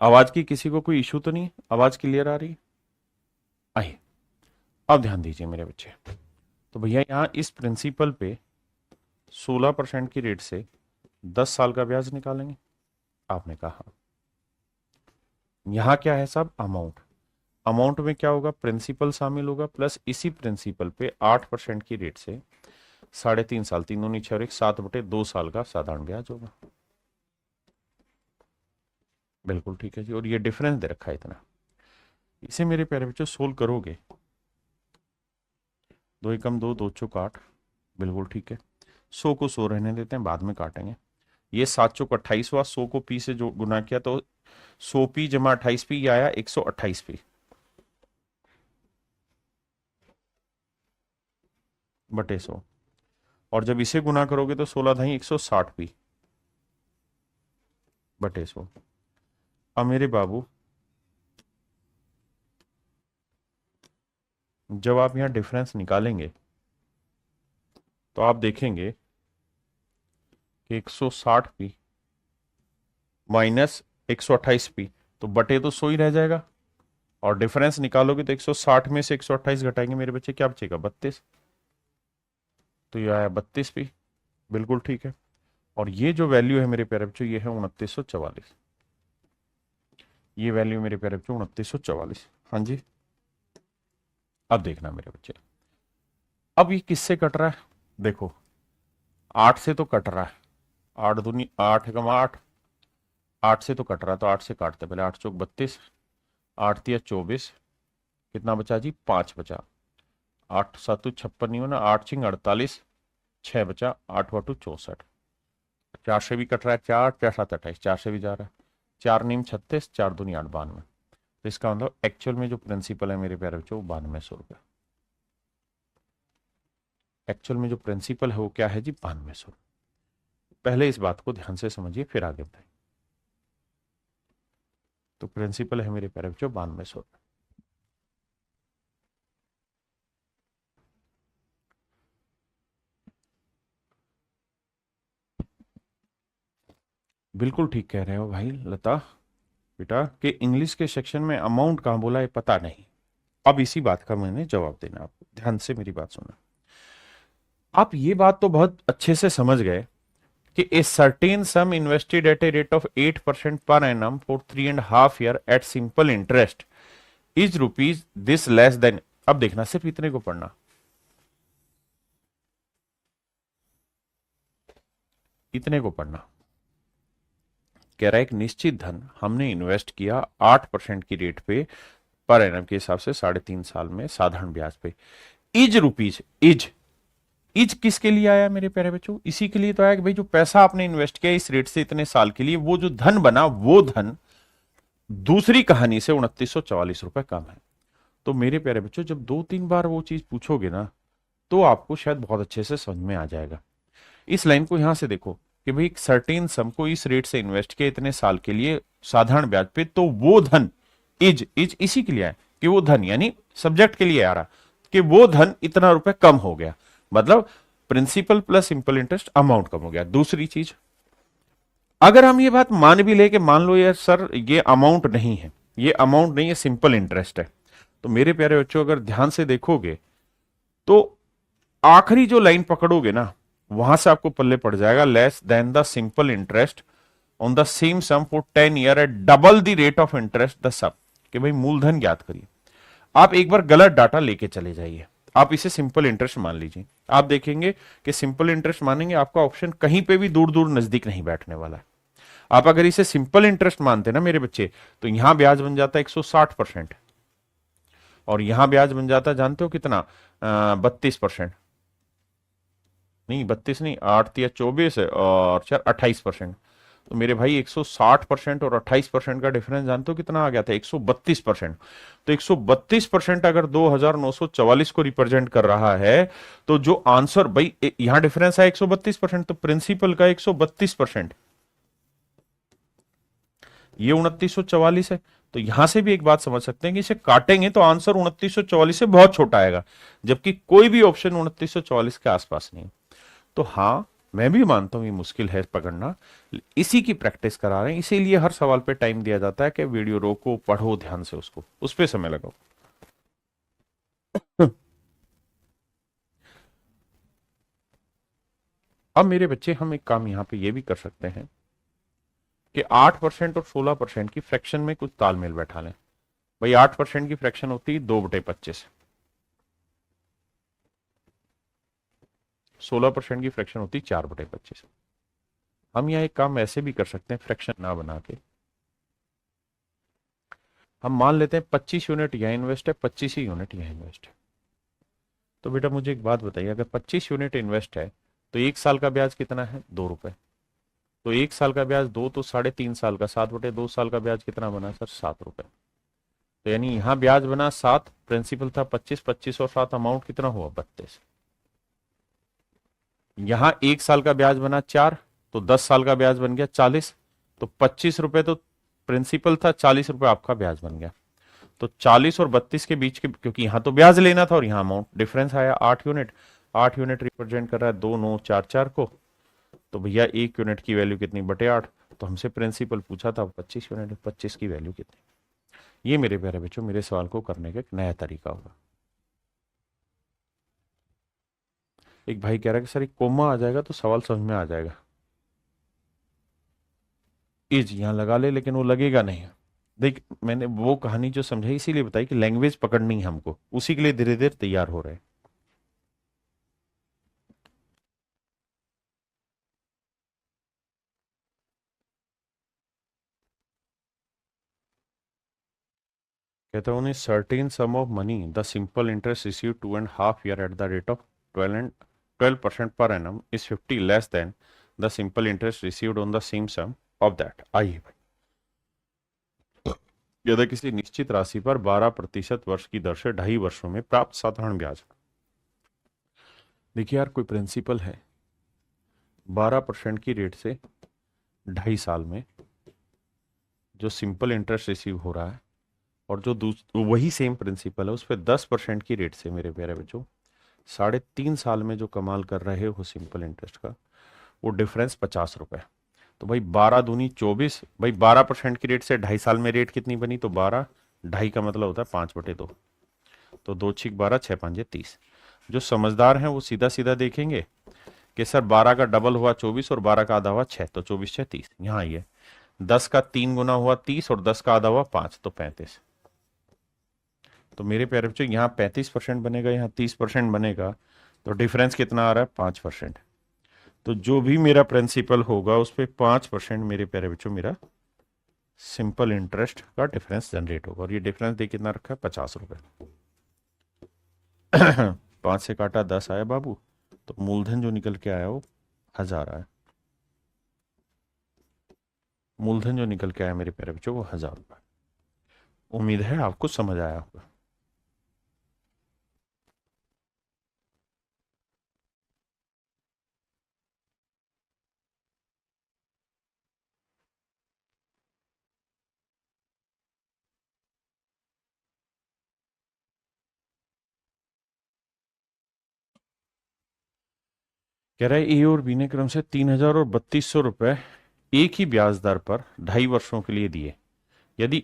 आवाज की किसी को कोई इशू तो नहीं, आवाज क्लियर आ रही है? आइए अब ध्यान दीजिए मेरे बच्चे। तो भैया यहाँ इस प्रिंसिपल पे 16% की रेट से 10 साल का ब्याज निकालेंगे। आपने कहा यहां क्या है साहब, अमाउंट। अमाउंट में क्या होगा, प्रिंसिपल शामिल होगा प्लस इसी प्रिंसिपल पे 8% की रेट से 3.5 साल, तीनों नीचे और एक 7/2 साल का साधारण ब्याज होगा। बिल्कुल ठीक है जी। और ये डिफरेंस दे रखा है इतना, इसे मेरे प्यारे बच्चों सोल्व करोगे, 2 एकम 2, 2 चौक 8, बिल्कुल ठीक है। 100 को 100 रहने देते हैं, बाद में काटेंगे। ये 7 चौक 28 हुआ, 100 को पी से जो गुना किया तो 100p जमा 28p, ये आया 128p बटे 100। और जब इसे गुना करोगे तो 16 × 160p बटे 100। अब मेरे बाबू जब आप यहां डिफरेंस निकालेंगे तो आप देखेंगे कि 160p माइनस 128p, तो बटे तो 100 ही रह जाएगा। और डिफरेंस निकालोगे तो 160 में से 128 घटाएंगे मेरे बच्चे, क्या बचेगा, 32। तो ये आया 32p, बिल्कुल ठीक है। और ये जो वैल्यू है मेरे प्यारे बच्चों, ये है 2944। ये वैल्यू मेरे प्यारे बच्चों 2944। हाँ जी। अब देखना मेरे बच्चे, अब ये किससे कट रहा है, देखो 8 से तो कट रहा है, 8 8 से तो कट रहा है, तो 8 से काटते, पहले 8 चौक 32, 8 × 3 = 24, कितना बचा जी, 5 बचा। 8 × 7 = 56 नहीं होना, 8 × 4 = 48, 6 बचा, 8 × 8 = 64। 4 से भी कट रहा है, 4 4 7 28, 4 से भी जा रहा है, 4 × 9 = 36, 4 दूनी 8 92। तो इसका मतलब एक्चुअल में जो प्रिंसिपल है मेरे प्यारे बच्चों, वो 9200 रुपये। एक्चुअल में जो प्रिंसिपल है वो क्या है जी, 9200। पहले इस बात को ध्यान से समझिए फिर आगे बताइए। तो प्रिंसिपल है मेरे प्यारे बच्चों 9200। बिल्कुल ठीक कह रहे हो भाई लता, बेटा कि इंग्लिश के सेक्शन में अमाउंट कहाँ बोला है पता नहीं। अब इसी बात का मैंने जवाब देना, आपको ध्यान से मेरी बात सुनना। आप ये बात तो बहुत अच्छे से समझ गए कि a certain sum invested at a rate of 8% per annum for 3.5 year at simple interest is rupees this less than. अब देखना सिर्फ इतने को पढ़ना, इतने को पढ़ना। कह रहा है एक निश्चित धन हमने इन्वेस्ट किया 8% की रेट पे पर एनम के हिसाब से 3.5 साल में साधारण ब्याज पे। इज रुपीज, इज किसके लिए आया मेरे प्यारे बच्चों? इसी के लिए तो आया कि भाई जो पैसा आपने इन्वेस्ट किया इस रेट से इतने साल के लिए, वो जो धन बना वो धन दूसरी कहानी से 2944 रुपए कम है। तो मेरे प्यारे बच्चों जब 2-3 बार वो चीज पूछोगे ना तो आपको शायद बहुत अच्छे से समझ में आ जाएगा। इस लाइन को यहां से देखो कि भाई सर्टेन सम को इस रेट से इन्वेस्ट किया इतने साल के लिए साधारण ब्याज पे, तो वो धन इज इसी के लिए है कि वो धन यानी सब्जेक्ट के लिए आ रहा कि वो धन इतना रुपए कम हो गया, मतलब principal plus simple interest amount कम हो गया। दूसरी चीज, अगर हम ये बात मान भी ले कि मान लो यार सर ये अमाउंट नहीं है, ये अमाउंट नहीं है, सिंपल इंटरेस्ट है, तो मेरे प्यारे बच्चों अगर ध्यान से देखोगे तो आखिरी जो लाइन पकड़ोगे ना वहां से आपको पल्ले पड़ जाएगा less than the simple interest on the same sum for 10 year at double the rate of interest the sub. कि भाई मूलधन ज्ञात करिए। आप एक बार गलत डाटा लेके चले जाइए, आप इसे सिंपल इंटरेस्ट मान लीजिए। आप देखेंगे कि सिंपल इंटरेस्ट मानेंगे आपका ऑप्शन कहीं पे भी दूर दूर नजदीक नहीं बैठने वाला है। आप अगर इसे सिंपल इंटरेस्ट मानते ना मेरे बच्चे, तो यहां ब्याज बन जाता है 160% और यहां ब्याज बन जाता जानते हो कितना? 32%। नहीं 32 नहीं, 8 या 24 है और 28%। तो मेरे भाई 160% और 28% का डिफरेंस जानते हो कितना आ गया था? 132%। तो 132% अगर 2944 को रिप्रेजेंट कर रहा है तो जो आंसर भाई यहां डिफरेंस है 132%, तो प्रिंसिपल का 132%, ये 2944 है। तो यहां से भी एक बात समझ सकते हैं कि इसे काटेंगे तो आंसर 2944 से बहुत छोटा आएगा, जबकि कोई भी ऑप्शन 2944 के आसपास नहीं। तो हाँ मैं भी मानता हूं ये मुश्किल है पकड़ना, इसी की प्रैक्टिस करा रहे हैं, इसीलिए हर सवाल पे टाइम दिया जाता है कि वीडियो रोको, पढ़ो ध्यान से उसको, उस पर समय लगाओ। अब मेरे बच्चे हम एक काम यहां पे ये भी कर सकते हैं कि 8% और 16% की फ्रैक्शन में कुछ तालमेल बैठा लें। भाई 8% की फ्रैक्शन होती है 2/25, 16% की फ्रैक्शन होती है 4/25। हम यहाँ एक काम ऐसे भी कर सकते हैं फ्रैक्शन ना बना के, हम मान लेते हैं 25 यूनिट यहाँ इन्वेस्ट है, 25 ही यूनिट यहाँ इन्वेस्ट है। तो बेटा मुझे एक बात बताइए, अगर 25 यूनिट इन्वेस्ट है तो 1 साल का ब्याज कितना है? 2 रुपए। तो 1 साल का ब्याज 2 तो 3.5 साल का 7/2 साल का ब्याज कितना बना सर? 7 रुपए। तो यानी यहाँ ब्याज बना 7, प्रिंसिपल था 25, 25 और 7 अमाउंट कितना हुआ? 32। यहां 1 साल का ब्याज बना 4, तो 10 साल का ब्याज बन गया 40। तो 25 रुपए तो प्रिंसिपल था, 40 रुपए आपका ब्याज बन गया। तो 40 और 32 के बीच के, क्योंकि यहां तो ब्याज लेना था और यहां अमाउंट डिफरेंस आया 8 यूनिट। 8 यूनिट रिप्रेजेंट कर रहा है 2 9 4 4 को। तो भैया 1 यूनिट की वैल्यू कितनी? बटे 8। तो हमसे प्रिंसिपल पूछा था 25 यूनिट, 25 की वैल्यू कितनी? ये मेरे प्यारे बच्चों मेरे सवाल को करने का एक नया तरीका होगा। एक भाई कह रहा है कि सर एक कोमा आ जाएगा तो सवाल समझ में आ जाएगा। इज यहां लगा ले, लेकिन वो लगेगा नहीं। देख मैंने वो कहानी जो समझाई इसीलिए बताई कि लैंग्वेज पकड़नी है हमको, उसी के लिए धीरे धीरे तैयार हो रहे हैं। कहता हूँ certain sum of money the simple interest receive 2.5 year at the rate of 12% per annum is 50 less than the simple interest received on the same sum of that. आइए भाई, यदि किसी निश्चित राशि पर 12% वर्ष की दर से 2.5 वर्षों में प्राप्त साधारण ब्याज। देखिए यार कोई प्रिंसिपल है 12% की रेट से 2.5 साल में जो सिंपल इंटरेस्ट रिसीव हो रहा है, और जो वही सेम प्रिंसिपल है उस पर 10% की रेट से मेरे प्यारे बच्चों 3.5 साल में जो कमाल कर रहे हो सिंपल इंटरेस्ट का, वो डिफरेंस 50 रुपए। तो भाई 12 दूनी 24, भाई 12% की रेट से 2.5 साल में रेट कितनी बनी, तो 12, ढाई का मतलब होता है 5/2, तो 2 6 12, 6 5 30। जो समझदार हैं वो सीधा सीधा देखेंगे कि सर 12 का डबल हुआ 24 और 12 का आधा हुआ 6, तो 24 6 30, यहाँ ये 10 का 3 गुना हुआ 30 और 10 का आधा हुआ 5, तो 35। तो मेरे प्यारे बच्चों यहाँ 35% बनेगा, यहाँ 30% बनेगा, तो डिफरेंस कितना आ रहा है, 5%। तो जो भी मेरा प्रिंसिपल होगा उस पर 5% मेरे प्यारे बच्चों मेरा सिंपल इंटरेस्ट का डिफरेंस जनरेट होगा। और ये डिफरेंस दे कितना रखा है, 50 रुपए। 5 से काटा 10 आया बाबू, तो मूलधन जो निकल के आया वो 1000 आया। मूलधन जो निकल के आया मेरे प्यारे बच्चों वो 1000 रुपए। उम्मीद है आपको समझ आया होगा। कह रहा है ए और बी ने क्रम से 3000 और 3200 रुपए एक ही ब्याज दर पर 2.5 वर्षों के लिए दिए। यदि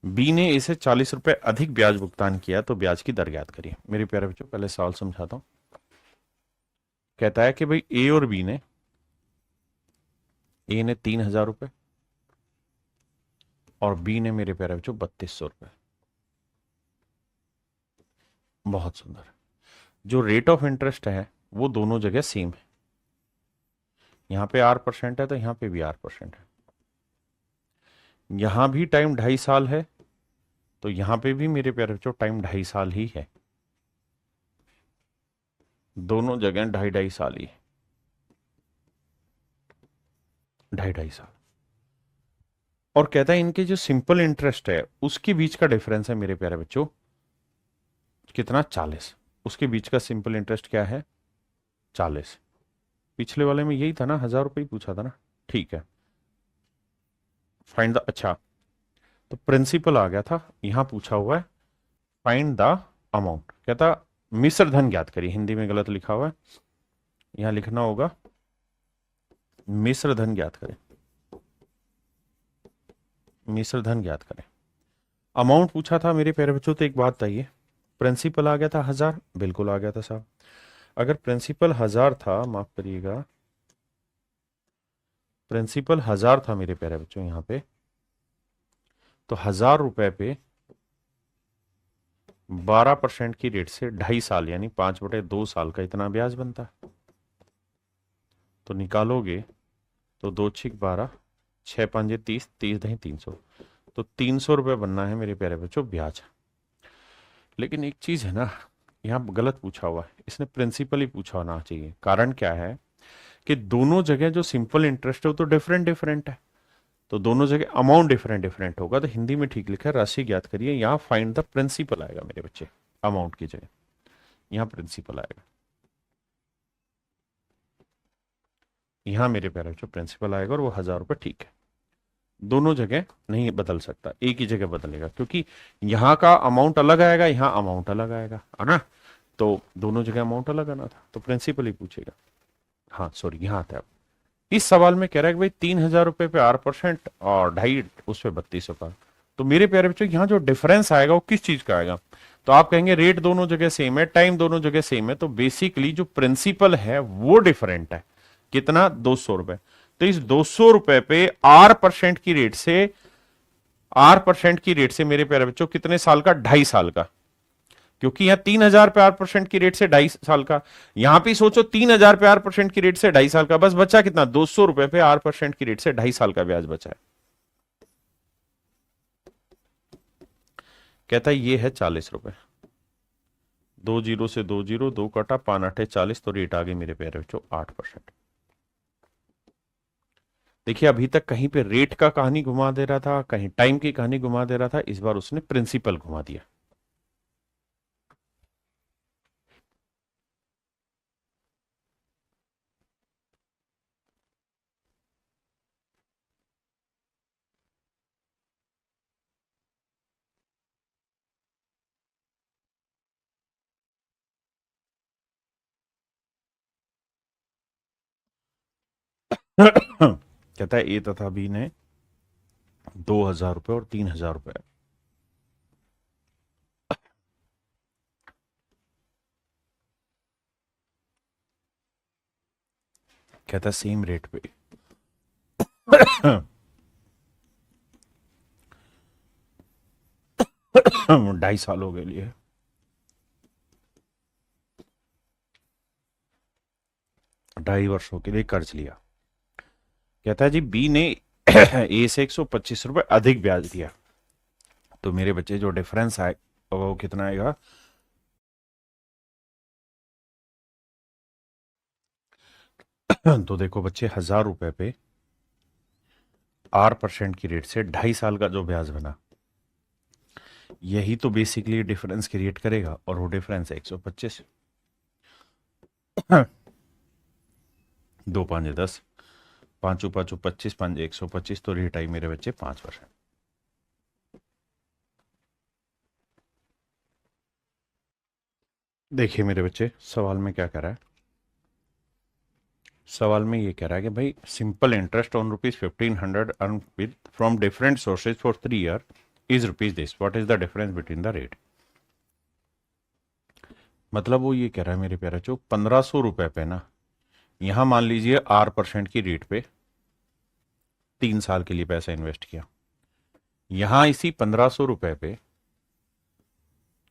बी ने इसे 40 रुपए अधिक ब्याज भुगतान किया तो ब्याज की दर ज्ञात करिए। मेरे प्यारे बच्चों पहले सवाल समझाता हूं। कहता है कि भाई ए और बी ने, ए ने 3000 रुपए और बी ने मेरे प्यारे बच्चों 3200 रुपए। बहुत सुंदर। जो रेट ऑफ इंटरेस्ट है वो दोनों जगह सेम है। यहां पे R% है तो यहां पे भी R% है। यहां भी टाइम 2.5 साल है तो यहां पे भी मेरे प्यारे बच्चों टाइम 2.5 साल ही है। दोनों जगह 2.5 2.5 साल ही है। 2.5 2.5 साल। और कहता है इनके जो सिंपल इंटरेस्ट है उसके बीच का डिफरेंस है मेरे प्यारे बच्चों कितना, 40। उसके बीच का सिंपल इंटरेस्ट क्या है, 40। पिछले वाले में यही था ना, 1000 रुपये ही पूछा था ना। ठीक है, फाइंड द, अच्छा, तो प्रिंसिपल आ गया था, यहां पूछा हुआ है फाइंड द अमाउंट। कहता मिश्र धन ज्ञात करिए। हिंदी में गलत लिखा हुआ है, यहां लिखना होगा मिश्र धन ज्ञात करें। मिश्र धन ज्ञात करें। अमाउंट पूछा था मेरे प्यारे बच्चों, तो एक बात बताइए, प्रिंसिपल आ गया था 1000, बिल्कुल आ गया था साहब। अगर प्रिंसिपल 1000 था, माफ करिएगा, प्रिंसिपल 1000 था मेरे प्यारे बच्चों यहाँ पे, तो 1000 रुपए पे 12% की रेट से 2.5 साल यानी 5/2 साल का इतना ब्याज बनता है। तो निकालोगे तो 2 6 12, 6 5 30, 30 300, तो 300 रुपये बनना है मेरे प्यारे बच्चों ब्याज। लेकिन एक चीज है ना, यहाँ गलत पूछा हुआ है, इसने प्रिंसिपल ही पूछा होना चाहिए। कारण क्या है कि दोनों जगह जो सिंपल इंटरेस्ट है वो तो डिफरेंट डिफरेंट है, तो दोनों जगह अमाउंट डिफरेंट डिफरेंट होगा। तो हिंदी में ठीक लिखा है राशि ज्ञात करिए, यहाँ फाइंड द प्रिंसिपल आएगा मेरे बच्चे, अमाउंट की जगह यहाँ प्रिंसिपल आएगा। यहाँ मेरे प्यारे बच्चों प्रिंसिपल आएगा और वो 1000 रुपये ठीक है। दोनों जगह नहीं बदल सकता, एक ही जगह बदलेगा, क्योंकि यहाँ का अमाउंट अलग आएगा, यहाँ अमाउंट अलग आएगा, है ना। तो दोनों जगह अमाउंट अलग आना था, तो प्रिंसिपल ही पूछेगा। हाँ सॉरी, यहाँ आता है। इस सवाल में कह रहा है कि भाई 3000 रुपए पे R% और ढाई उस पे 3200 का। तो मेरे प्यारे बच्चों यहाँ जो डिफरेंस आएगा वो किस चीज का आएगा, तो आप कहेंगे रेट दोनों जगह सेम है, टाइम दोनों जगह सेम है, तो बेसिकली जो प्रिंसिपल है वो डिफरेंट है। कितना, 200 रुपए। तो इस 200 रुपए पे R% की रेट से मेरे प्यारे बच्चों कितने साल का, 2.5 साल का। क्योंकि यहां 3000 पे R% की रेट से 2.5 साल का, यहां पे सोचो 3000 पे R% की रेट से 2.5 साल का, बस बचा कितना, 200 रुपए पे R% की रेट से 2.5 साल का ब्याज बचा है। कहता है ये है 40 रुपए। 2 जीरो से 2 जीरो, 2 कटा, 5 8 40, तो रेट आ गई मेरे प्यारे बच्चों 8%। देखिए अभी तक कहीं पे रेट का कहानी घुमा दे रहा था, कहीं टाइम की कहानी घुमा दे रहा था, इस बार उसने प्रिंसिपल घुमा दिया। कहता है ए तथा बी ने 2,000 रुपये और 3,000 रुपये कहता है सेम रेट पे 2.5 सालों के लिए 2.5 वर्षों के लिए कर्ज लिया। कहता है जी बी ने ए से 125 रुपये अधिक ब्याज दिया, तो मेरे बच्चे जो डिफरेंस आए वो कितना आएगा? तो देखो बच्चे, 1,000 रुपए पे 8% की रेट से 2.5 साल का जो ब्याज बना, यही तो बेसिकली डिफरेंस क्रिएट करेगा, और वो डिफरेंस है 125। 2 5 10, 5 5 25, 5 125, तो रेट आई मेरे बच्चे 5%। देखिए मेरे बच्चे, सवाल में क्या कह रहा है? सवाल में ये कह रहा है कि भाई simple interest on ₹1,500 earn with from different sources for 3 year is rupees this, what is the difference between the rate. मतलब वो ये कह रहा है मेरे प्यारे बच्चों, 1,500 रुपए पे ना, यहां मान लीजिए 8% की रेट पे 3 साल के लिए पैसा इन्वेस्ट किया, यहां इसी 1,500 रुपए पे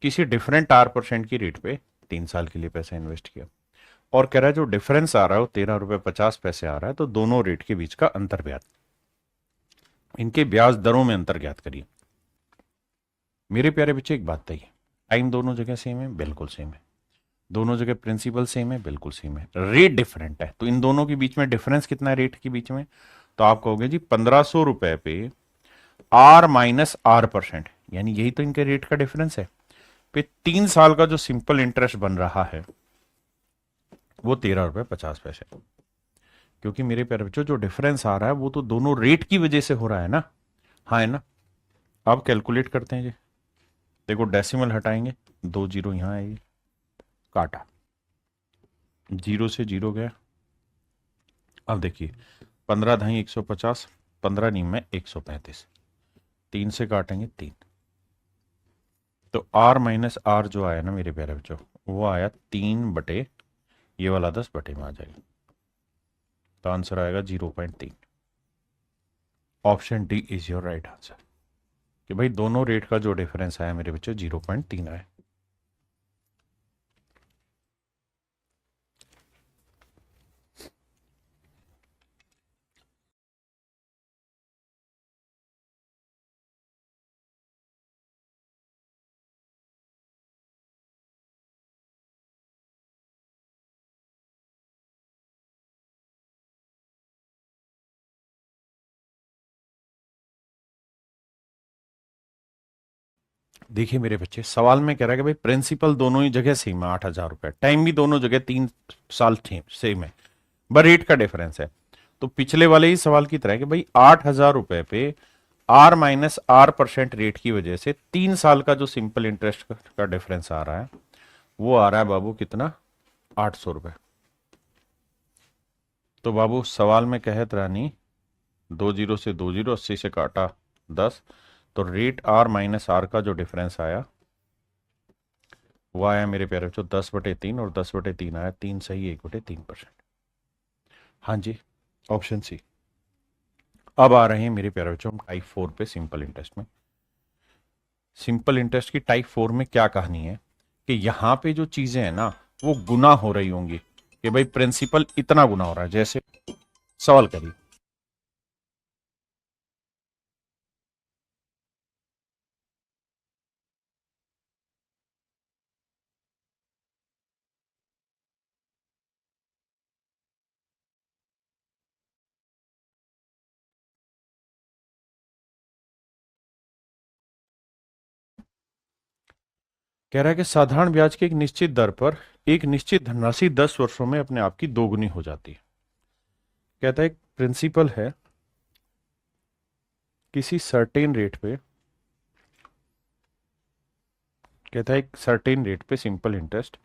किसी डिफरेंट 8% की रेट पे 3 साल के लिए पैसा इन्वेस्ट किया, और कह रहा है जो डिफरेंस आ रहा है वो 13 रुपये 50 पैसे आ रहा है, तो दोनों रेट के बीच का अंतर ब्याज, इनके ब्याज दरों में अंतर ज्ञात करिए। मेरे प्यारे बच्चे एक बात बताइए, टाइम दोनों जगह सेम है? बिल्कुल सेम है। दोनों जगह प्रिंसिपल सेम है? बिल्कुल सेम है। रेट डिफरेंट है, तो इन दोनों के बीच में डिफरेंस कितना है रेट के बीच में? तो आप कहोगे जी 1,500 रुपए पे R-R%, यानी यही तो इनके रेट का डिफरेंस है, पे 3 साल का जो सिंपल इंटरेस्ट बन रहा है वो 13 रुपये 50 पैसे। क्योंकि मेरे प्यारे बच्चों जो डिफरेंस आ रहा है वो तो दोनों रेट की वजह से हो रहा है ना। हाँ है ना? अब कैलकुलेट करते हैं जी। देखो डेसिमल हटाएंगे, 2 जीरो यहां आएगी, काटा, 0 से 0 गया। अब देखिए 15 ढाई 150, 15 नीम में 135, 3 से काटेंगे 3, तो R-R जो आया ना मेरे प्यारे बच्चों, वो आया 3/, ये वाला 10/, में आ जाएगा, तो आंसर आएगा 0.3। Option D is your right answer, कि भाई दोनों रेट का जो डिफरेंस आया मेरे बच्चों 0.3 आया। देखिए मेरे बच्चे, सवाल में कह रहा है कि भाई प्रिंसिपल दोनों ही जगह सेम है 8,000 रुपए, टाइम भी दोनों जगह 3 साल सेम है, बस रेट का डिफरेंस है। तो पिछले वाले ही सवाल की तरह कि भाई 8,000 रुपए पे R-R% रेट की वजह से 3 साल का जो सिंपल इंटरेस्ट का डिफरेंस आ रहा है वो आ रहा है बाबू कितना? 800 रुपए। तो बाबू सवाल में कहत रानी 2 जीरो से 2 जीरो, 80 से काटा 10, तो रेट R-R का जो डिफरेंस आया वो आया मेरे प्यारे बच्चों 10/3, और 10/3 आया 3 सही 1/3%। हाँ जी, ऑप्शन सी। अब आ रहे हैं मेरे प्यारे बच्चों हम टाइप 4 पे, सिंपल इंटरेस्ट में। सिंपल इंटरेस्ट की टाइप 4 में क्या कहानी है कि यहां पे जो चीजें हैं ना वो गुना हो रही होंगी, कि भाई प्रिंसिपल इतना गुना हो रहा है। जैसे सवाल करिए, कह रहा है कि साधारण ब्याज की एक निश्चित दर पर एक निश्चित धनराशि 10 वर्षों में अपने आप की दोगुनी हो जाती है। कहता है एक प्रिंसिपल है किसी सर्टेन रेट पे, कहता है एक सर्टेन रेट पे सिंपल इंटरेस्ट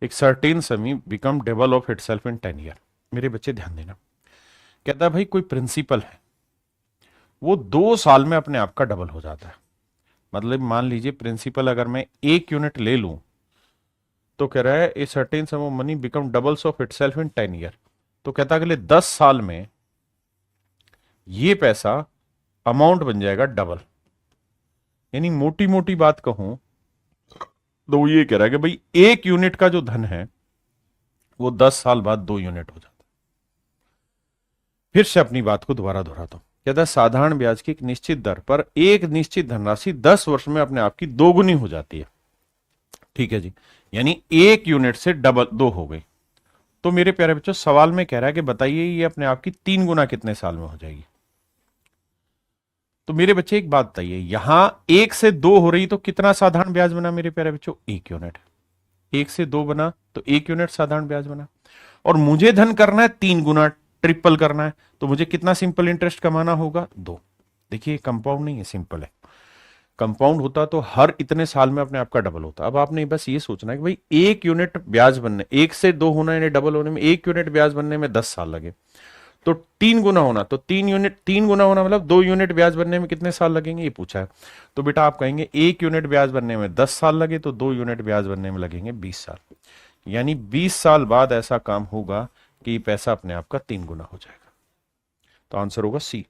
एक सर्टेन समय become double of itself in 10 year. मेरे बच्चे ध्यान देना, कहता है भाई कोई प्रिंसिपल है, वो 2 साल में अपने आप का डबल हो जाता है। मतलब मान लीजिए प्रिंसिपल अगर मैं 1 यूनिट ले लूं तो कह रहा है ए certain sum of money become doubles of itself in 10 year. तो कहता है अगले 10 साल में ये पैसा अमाउंट बन जाएगा डबल। यानी मोटी मोटी बात कहूं तो वो ये कह रहा है कि भाई 1 यूनिट का जो धन है वो 10 साल बाद 2 यूनिट हो जाता है। फिर से अपनी बात को दोबारा दोहराता हूं। कहता है साधारण ब्याज की एक निश्चित दर पर एक निश्चित धनराशि 10 वर्ष में अपने आप की दोगुनी हो जाती है। ठीक है जी, यानी 1 यूनिट से डबल 2 हो गई। तो मेरे प्यारे बच्चों सवाल में कह रहा है कि बताइए ये अपने आप की 3 गुना कितने साल में हो जाएगी। तो मेरे बच्चे एक बात बताइए, यहां 1 से 2 हो रही तो कितना साधारण ब्याज बना मेरे प्यारे बच्चों? 1 यूनिट। 1 से 2 बना तो 1 यूनिट साधारण ब्याज बना। और मुझे धन करना है 3 गुना, ट्रिपल करना है, तो मुझे कितना सिंपल इंटरेस्ट कमाना होगा? 2। देखिए कंपाउंड नहीं है, सिंपल है। कंपाउंड होता तो हर इतने साल में अपने आप का डबल होता। अब आपने बस ये सोचना है कि भाई 1 यूनिट ब्याज बनने, 1 से 2 होना यानी डबल होने में 1 यूनिट ब्याज बनने में 10 साल लगे, तो 3 गुना होना, तो 3 यूनिट, 3 गुना होना मतलब 2 यूनिट ब्याज बनने में कितने साल लगेंगे, ये पूछा है। तो बेटा आप कहेंगे 1 यूनिट ब्याज बनने में 10 साल लगे तो 2 यूनिट ब्याज बनने में लगेंगे 20 साल। यानी 20 साल बाद ऐसा काम होगा कि पैसा अपने आप का 3 गुना हो जाएगा। तो आंसर होगा सी।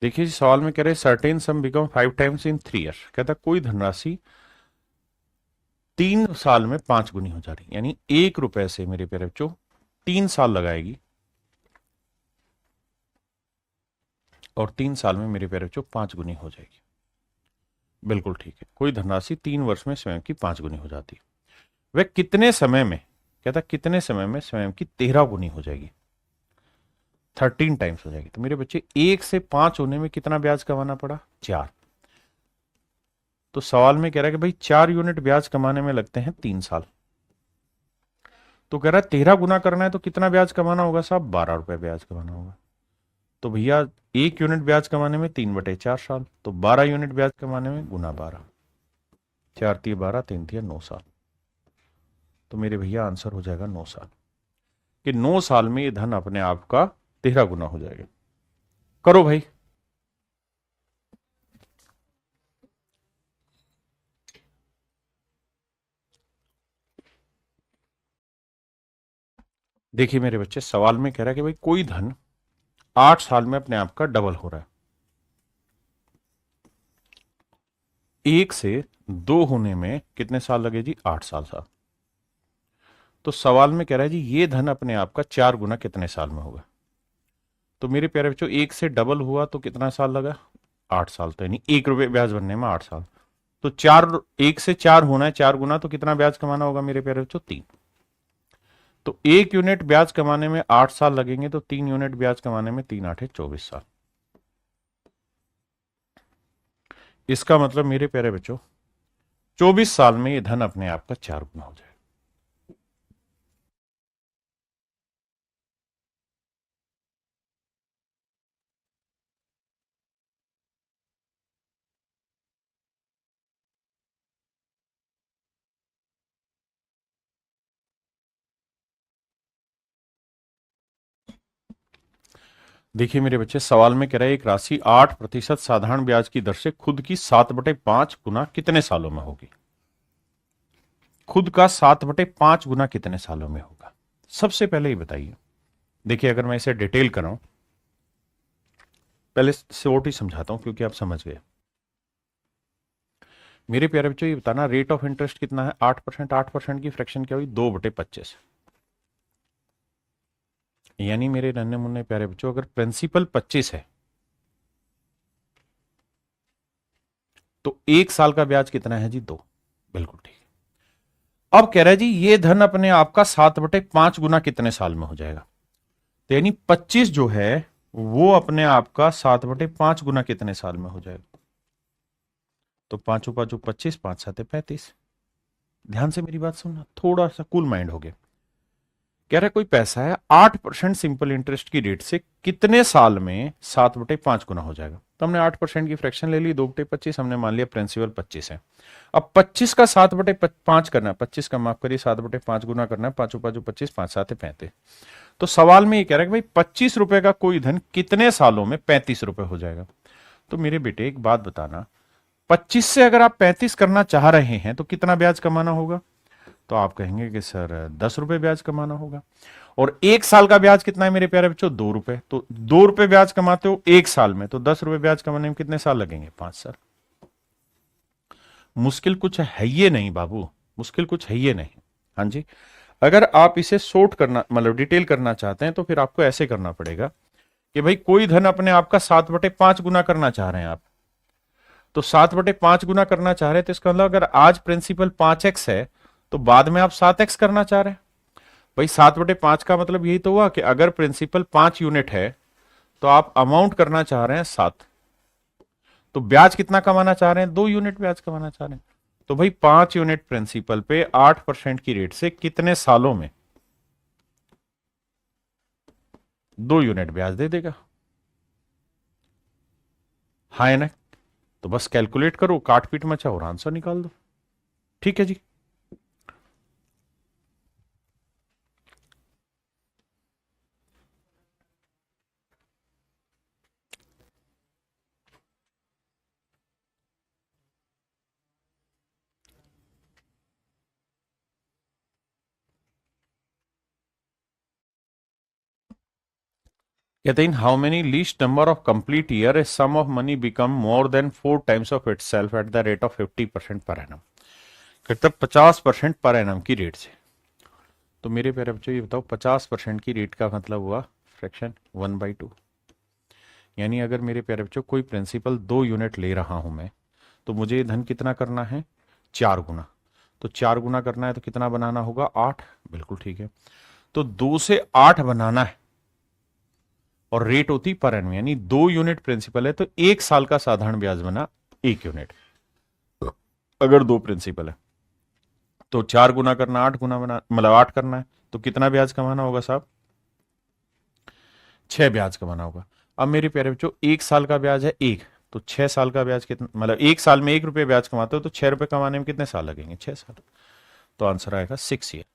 देखिए सवाल में कह रहे certain some become 5 times in 3 year. कहता कोई धनराशि 3 साल में 5 गुनी हो जा रही, यानी 1 रुपए से मेरे प्यारे बच्चों 3 साल लगाएगी और 3 साल में मेरे प्यारे बच्चों 5 गुनी हो जाएगी। बिल्कुल ठीक है, कोई धनराशि 3 वर्ष में स्वयं की 5 गुनी हो जाती है। वह कितने समय में, कहता कितने समय में स्वयं की 13 गुनी हो जाएगी, 13 टाइम्स हो जाएगी। तो मेरे बच्चे 1 से 5 होने में कितना ब्याज कमाना पड़ा? 4। तो सवाल में कह रहा है कि भाई 4 यूनिट ब्याज कमाने में लगते हैं 3 साल। तो कह रहा है 13 गुना करना है तो कितना ब्याज कमाना होगा साहब? 12 रुपए ब्याज कमाना होगा। तो भैया 1 यूनिट ब्याज कमाने में 3/4 साल, तो 12 यूनिट ब्याज कमाने में गुना 12, 4×3 = 12, 3×3 = 9 साल। तो मेरे भैया आंसर हो जाएगा 9 साल, कि 9 साल में ये धन अपने आप का 13 गुना हो जाएगा। करो भाई। देखिए मेरे बच्चे सवाल में कह रहा है कि भाई कोई धन 8 साल में अपने आप का डबल हो रहा है। 1 से 2 होने में कितने साल लगे जी? 8 साल। तो सवाल में कह रहा है जी ये धन अपने आप का 4 गुना कितने साल में होगा? तो मेरे प्यारे बच्चों 1 से डबल हुआ तो कितना साल लगा? 8 साल। तो यानी 1 रुपए ब्याज बनने में 8 साल। तो 1 से 4 होना है 4 गुना, तो कितना ब्याज कमाना होगा मेरे प्यारे बच्चों? 3। तो 1 यूनिट ब्याज कमाने में 8 साल लगेंगे, तो 3 यूनिट ब्याज कमाने में 3×8 = 24 साल। इसका मतलब मेरे प्यारे बच्चों 24 साल में ये धन अपने आप का 4 गुना हो जाएगा। देखिए मेरे बच्चे सवाल में कह रहा है एक राशि 8% साधारण ब्याज की दर से खुद की 7/5 गुना कितने सालों में होगी? खुद का 7/5 गुना कितने सालों में होगा? सबसे पहले ये बताइए। देखिए अगर मैं इसे डिटेल कराऊं, पहले शॉर्ट ही समझाता हूं क्योंकि आप समझ गए। मेरे प्यारे बच्चों ये बताना रेट ऑफ इंटरेस्ट कितना है? 8%। 8% की फ्रैक्शन क्या हुई? 2/25। यानी मेरे नन्हे मुन्ने प्यारे बच्चों अगर प्रिंसिपल 25 है तो 1 साल का ब्याज कितना है जी? 2। बिल्कुल ठीक है। अब कह रहा है जी ये धन अपने आप का 7/5 गुना कितने साल में हो जाएगा? तो यानी 25 जो है वो अपने आप का 7/5 गुना कितने साल में हो जाएगा? तो 5×5 = 25, 5×7 = 35। ध्यान से मेरी बात सुनना, थोड़ा सा कूल माइंड हो गया। कह रहा है कोई पैसा है 8% सिंपल इंटरेस्ट की रेट से कितने साल में 7/5 गुना हो जाएगा। तो हमने 8% की फ्रैक्शन ले ली, 2/25, हमने मान लिया प्रिंसिपल 25 है। अब 25 का 7/5 करना है, 25 का माफ करिए 7/5 गुना करना है, पांचों पांचों 25, 5×7 = 35। तो सवाल में ये कह रहा है कि भाई 25 रुपए का कोई धन कितने सालों में 35 रुपए हो जाएगा। तो मेरे बेटे एक बात बताना, 25 से अगर आप 35 करना चाह रहे हैं तो कितना ब्याज कमाना होगा। तो आप कहेंगे कि सर 10 रुपए ब्याज कमाना होगा। और 1 साल का ब्याज कितना है मेरे प्यारे बच्चों, 2 रुपए। तो 2 रुपए ब्याज कमाते हो 1 साल में, तो 10 रुपए ब्याज कमाने में कितने साल लगेंगे, 5 साल। मुश्किल कुछ है ये नहीं बाबू, मुश्किल कुछ है ये नहीं। हाँ जी, अगर आप इसे सोर्ट करना मतलब डिटेल करना चाहते हैं तो फिर आपको ऐसे करना पड़ेगा कि भाई कोई धन अपने आप का 7/5 गुना करना चाह रहे हैं आप। तो 7/5 गुना करना चाह रहे हैं तो इसका मतलब अगर आज प्रिंसिपल 5x है तो बाद में आप 7x करना चाह रहे हैं। भाई 7/5 का मतलब यही तो हुआ कि अगर प्रिंसिपल 5 यूनिट है तो आप अमाउंट करना चाह रहे हैं 7। तो ब्याज कितना कमाना चाह रहे हैं, 2 यूनिट ब्याज कमाना चाह रहे हैं। तो भाई 5 यूनिट प्रिंसिपल पे 8% की रेट से कितने सालों में 2 यूनिट ब्याज दे देगा। हाँ है ना। तो बस कैलकुलेट करो, काट पीट मचा और आंसर निकाल दो। ठीक है जी। कहते हैं how many least number of complete year a sum of money become more than 4 times of itself at the rate of 50% per annum. कहते 50% पर एनम की रेट से। तो मेरे प्यारे बच्चों ये बताओ 50% की रेट का मतलब हुआ फ्रैक्शन 1/2। यानी अगर मेरे प्यारे बच्चों कोई प्रिंसिपल 2 यूनिट ले रहा हूं मैं, तो मुझे धन कितना करना है, 4 गुना। तो 4 गुना करना है तो कितना बनाना होगा, 8। बिल्कुल ठीक है। तो 2 से 8 बनाना है और रेट होती पर एनम, यानी 2 यूनिट प्रिंसिपल है तो 1 साल का साधारण ब्याज बना 1 यूनिट। अगर 2 प्रिंसिपल है तो 4 गुना करना, 8 गुना बना मतलब 8 करना है तो कितना ब्याज कमाना होगा साहब, 6 ब्याज कमाना होगा। अब मेरे प्यारे बच्चों 1 साल का ब्याज है 1, तो 6 साल का ब्याज कितना, मतलब 1 साल में 1 रुपये ब्याज कमाते हो तो 6 रुपये कमाने में कितने साल लगेंगे, 6 साल। तो आंसर आएगा 6 ईयर,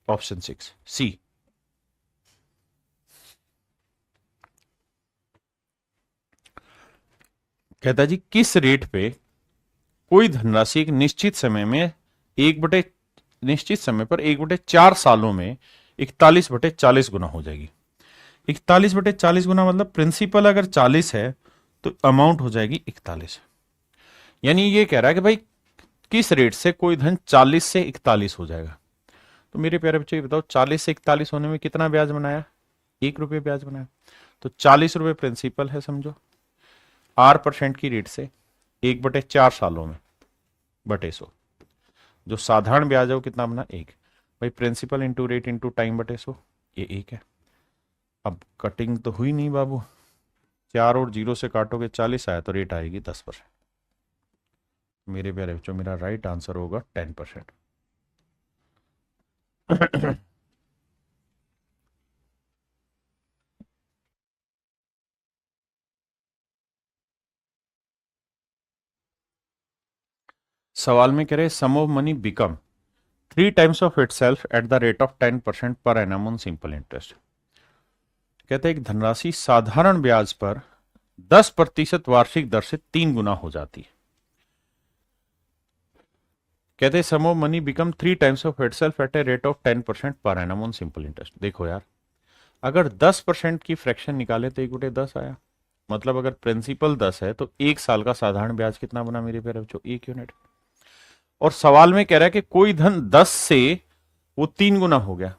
ऑप्शन 6 सी। कहता जी किस रेट पे कोई धनराशि एक निश्चित समय में 1/, निश्चित समय पर 1/4 सालों में 41/40 गुना हो जाएगी। 41/40 गुना मतलब प्रिंसिपल अगर 40 है तो अमाउंट हो जाएगी 41। यानी ये कह रहा है कि भाई किस रेट से कोई धन 40 से 41 हो जाएगा। तो मेरे प्यारे बच्चों ये बताओ 40 से 41 होने में कितना ब्याज बनाया, 1 रुपये ब्याज बनाया। तो 40 रुपये प्रिंसिपल है समझो, 8% की रेट से 1/4 सालों में बटे 100। जो साधारण ब्याज है वो कितना बना, 1। भाई principal into rate into time बटे 100, ये 1 है। अब कटिंग तो हुई नहीं बाबू, 4 और 0 से काटोगे 40 आया तो रेट आएगी 10%। मेरे प्यारे बच्चों मेरा राइट आंसर होगा 10%। सवाल में कह रहे sum of money become 3 times of itself at the rate of 10% per annum on simple interest. कहते हैं एक धनराशि साधारण ब्याज पर 10% वार्षिक दर से 3 गुना हो जाती है। कहते हैं sum of money become 3 times of itself at a rate of 10% per annum on simple interest. देखो यार, अगर 10% की फ्रैक्शन निकाले तो 1/10 आया, मतलब अगर प्रिंसिपल 10 है तो 1 साल का साधारण ब्याज कितना बना मेरे प्यारे बच्चों, 1 यूनिट। और सवाल में कह रहा है कि कोई धन 10 से वो 3 गुना हो गया,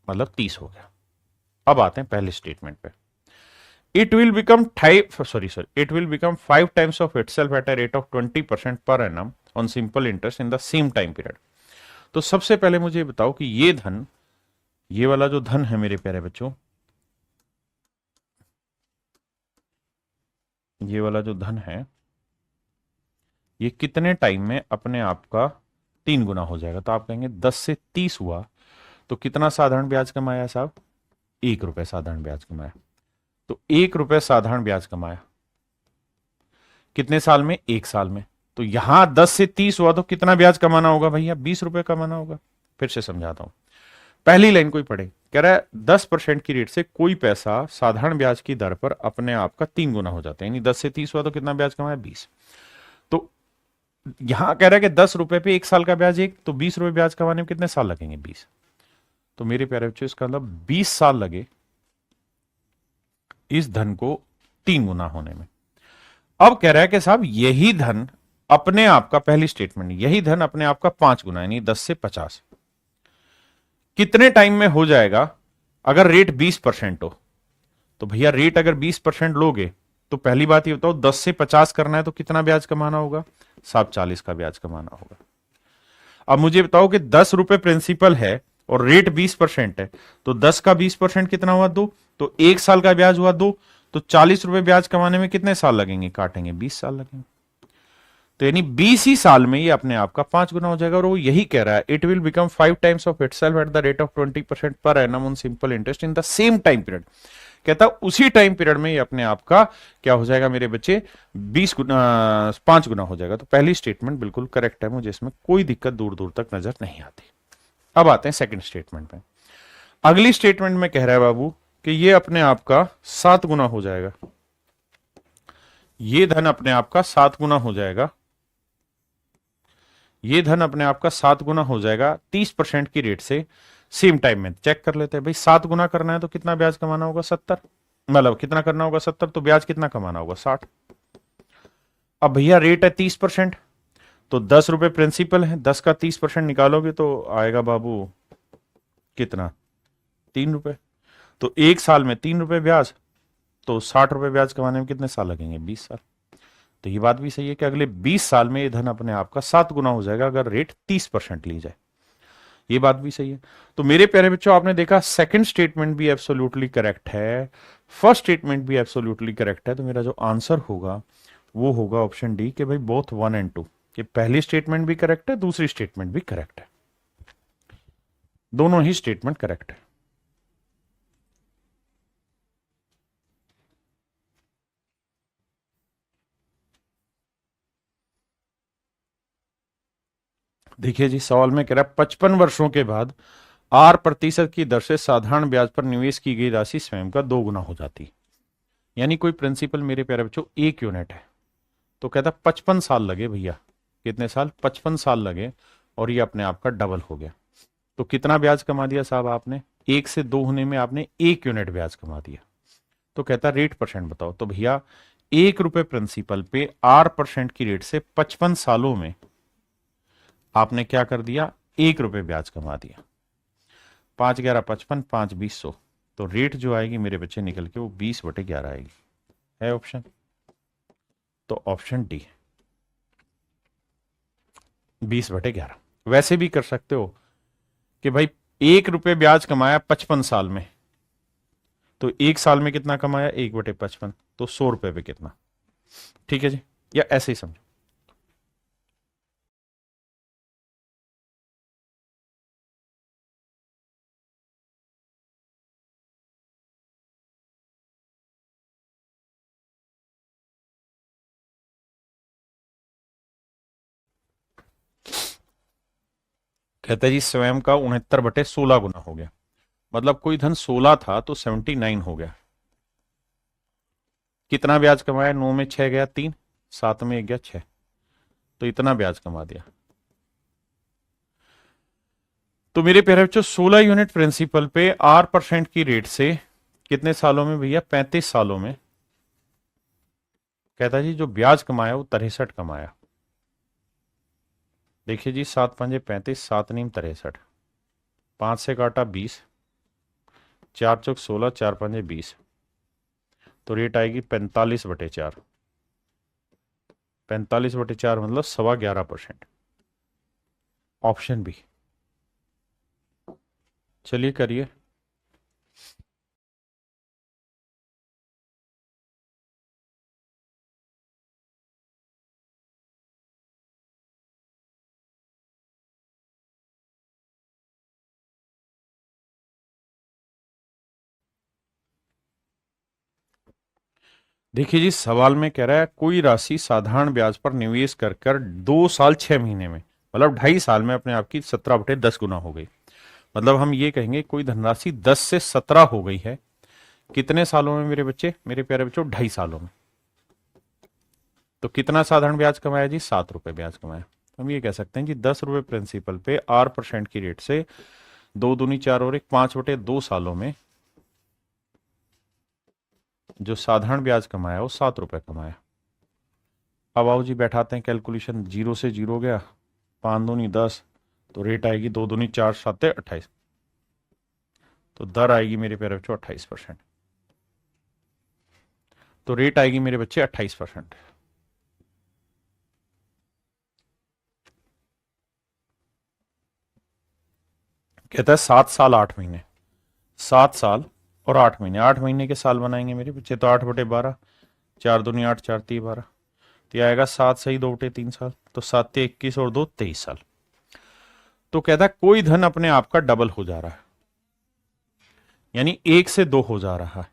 मतलब 30 हो गया। अब आते हैं पहले स्टेटमेंट पे। It will become it will become 5 times of itself at a rate of 20% per annum on simple interest in the same time period. तो सबसे पहले मुझे बताओ कि ये धन, ये वाला जो धन है मेरे प्यारे बच्चों, ये वाला जो धन है ये कितने टाइम में अपने आप का 3 गुना हो जाएगा। तो आप कहेंगे 10 से 30 हुआ तो कितना साधारण ब्याज कमाया साहब? 1 रुपए साधारण ब्याज कमाया। तो 1 रुपए साधारण ब्याज कमाया कितने साल में? 1 साल में। तो यहां 10 से 30 हुआ तो कितना ब्याज कमाना होगा भैया? 20 रुपए कमाना होगा। फिर से समझाता हूं, पहली लाइन कोई पढ़े, कह रहा है 10% की रेट से कोई पैसा साधारण ब्याज की दर पर अपने आप का 3 गुना हो जाता है, यानी 10 से 30 हुआ तो कितना ब्याज कमाया? 20। तो यहां कह रहा है कि 10 रुपए पे 1 साल का ब्याज एक, तो 20 रुपए ब्याज कमाने में कितने साल लगेंगे? 20। तो मेरे प्यारे बच्चों इसका मतलब 20 साल लगे इस धन को 3 गुना होने में। अब कह रहा है कि साहब यही धन अपने आप का, पहली स्टेटमेंट, यही धन अपने आप का 5 गुना यानी 10 से 50 कितने टाइम में हो जाएगा अगर रेट 20% हो? तो भैया रेट अगर 20% लोगे तो पहली बात ये बताओ 10 से 50 करना है तो कितना ब्याज कमाना होगा? साहब 40 का ब्याज कमाना होगा। अब मुझे बताओ कि 10 रुपए प्रिंसिपल है और रेट 20% है, तो 10 का 20% कितना हुआ? 2। तो 1 साल का ब्याज हुआ 2। तो 40 रुपए ब्याज कमाने में कितने साल लगेंगे? काटेंगे 20 साल लगेंगे। तो यानी 20 ही साल में ये अपने आप का 5 गुना हो जाएगा। और वो यही कह रहा है, it will become 5 times of itself eight the rate of 20% per annum on simple interest in the same time period. कहता उसी टाइम पीरियड में ये अपने आप का क्या हो जाएगा मेरे बच्चे? 5 गुना हो जाएगा। तो पहली स्टेटमेंट बिल्कुल करेक्ट है, मुझे इसमें कोई दिक्कत दूर दूर तक नजर नहीं आती। अब आते हैं सेकंड स्टेटमेंट पे। अगली स्टेटमेंट में कह रहा है बाबू कि ये अपने आप का 7 गुना हो जाएगा, ये धन अपने आप का 7 गुना हो जाएगा, ये धन अपने आप का 7 गुना हो जाएगा 30% की रेट से सेम टाइम में। चेक कर लेते हैं भाई, 7 गुना करना है तो कितना ब्याज कमाना होगा? 70। मतलब कितना करना होगा? 70। तो ब्याज कितना कमाना होगा? 60। अब भैया रेट है 30%, तो 10 रुपए प्रिंसिपल है, 10 का 30% निकालोगे तो आएगा बाबू कितना? 3 रुपए। तो 1 साल में 3 रुपए ब्याज, तो 60 रुपए ब्याज कमाने में कितने साल लगेंगे? 20 साल। तो ये बात भी सही है कि अगले 20 साल में ये धन अपने आप का 7 गुना हो जाएगा अगर रेट 30% ली जाए। ये बात भी सही है। तो मेरे प्यारे बच्चों आपने देखा सेकंड स्टेटमेंट भी एब्सोल्युटली करेक्ट है, फर्स्ट स्टेटमेंट भी एब्सोल्युटली करेक्ट है। तो मेरा जो आंसर होगा वो होगा ऑप्शन डी कि भाई बोथ 1 एंड 2, कि पहली स्टेटमेंट भी करेक्ट है, दूसरी स्टेटमेंट भी करेक्ट है, दोनों ही स्टेटमेंट करेक्ट है। देखिए जी सवाल में कह रहा है 55 वर्षों के बाद 8% की दर से साधारण ब्याज पर निवेश की गई राशि स्वयं का 2 गुना हो जाती है। यानी कोई प्रिंसिपल मेरे प्यारे बच्चों 1 यूनिट है, तो कहता 55 साल लगे भैया, कितने साल? 55 साल लगे, और ये अपने आप का डबल हो गया। तो कितना ब्याज कमा दिया साहब आपने? 1 से 2 होने में आपने 1 यूनिट ब्याज कमा दिया। तो कहता रेट परसेंट बताओ। तो भैया 1 रुपए प्रिंसिपल पे 8% की रेट से 55 सालों में आपने क्या कर दिया? 1 रुपए ब्याज कमा दिया। 5 11 55, 5 20 100। तो रेट जो आएगी मेरे बच्चे निकल के वो 20/11 आएगी। है ऑप्शन? तो ऑप्शन डी 20/11। वैसे भी कर सकते हो कि भाई 1 रुपए ब्याज कमाया 55 साल में, तो 1 साल में कितना कमाया? 1/55, तो 100 रुपए पे कितना? ठीक है जी, या ऐसे ही समझो। कहता है जी स्वयं का 69/16 गुना हो गया। मतलब कोई धन 16 था तो 79 हो गया। कितना ब्याज कमाया? 9 में 6 गया 3, 7 में 1 गया 6, तो इतना ब्याज कमा दिया। तो मेरे प्यारे बच्चों 16 यूनिट प्रिंसिपल पे 8% की रेट से कितने सालों में भैया? 35 सालों में। कहता जी जो ब्याज कमाया वो 63 कमाया। देखिए जी 7 5 35, 7 9 63, 5 से काटा 20, 4 चौक 16, 4 5 20, तो रेट आएगी 45/4। 45/4 मतलब 11.25%। Option B. चलिए करिए। देखिए जी, सवाल में कह रहा है कोई राशि साधारण ब्याज पर निवेश कर कर 2 साल 6 महीने में, मतलब 2.5 साल में अपने आप की 17/10 गुना हो गई। मतलब हम ये कहेंगे कोई धनराशि 10 से 17 हो गई है। कितने सालों में मेरे बच्चे, मेरे प्यारे बच्चों? 2.5 सालों में। तो कितना साधारण ब्याज कमाया जी? 7 रुपए ब्याज कमाया। हम ये कह सकते हैं जी 10 रुपए प्रिंसिपल पे 8% की रेट से 2 दूनी 4 और 1 5/2 सालों में जो साधारण ब्याज कमाया वो 7 रुपए कमाया। अब आओ जी बैठाते हैं कैलकुलेशन, 0 से 0 गया, 5 दूनी 10, तो रेट आएगी 2 दूनी 4 7 28। तो दर आएगी मेरे प्यारे बच्चों 28%। तो रेट आएगी मेरे बच्चे 28%। कहता है 7 साल 8 महीने, 7 साल और 8 महीने, 8 महीने के साल बनाएंगे मेरे बच्चे, तो 8/12, 4 दूनी 8, 4 तिय 12, तो यह आएगा 7 सही 2 बटे 3 साल, तो 7 तिय 21 और 2 23 साल। तो कहता है कोई धन अपने आप का डबल हो जा रहा है, यानी 1 से 2 हो जा रहा है।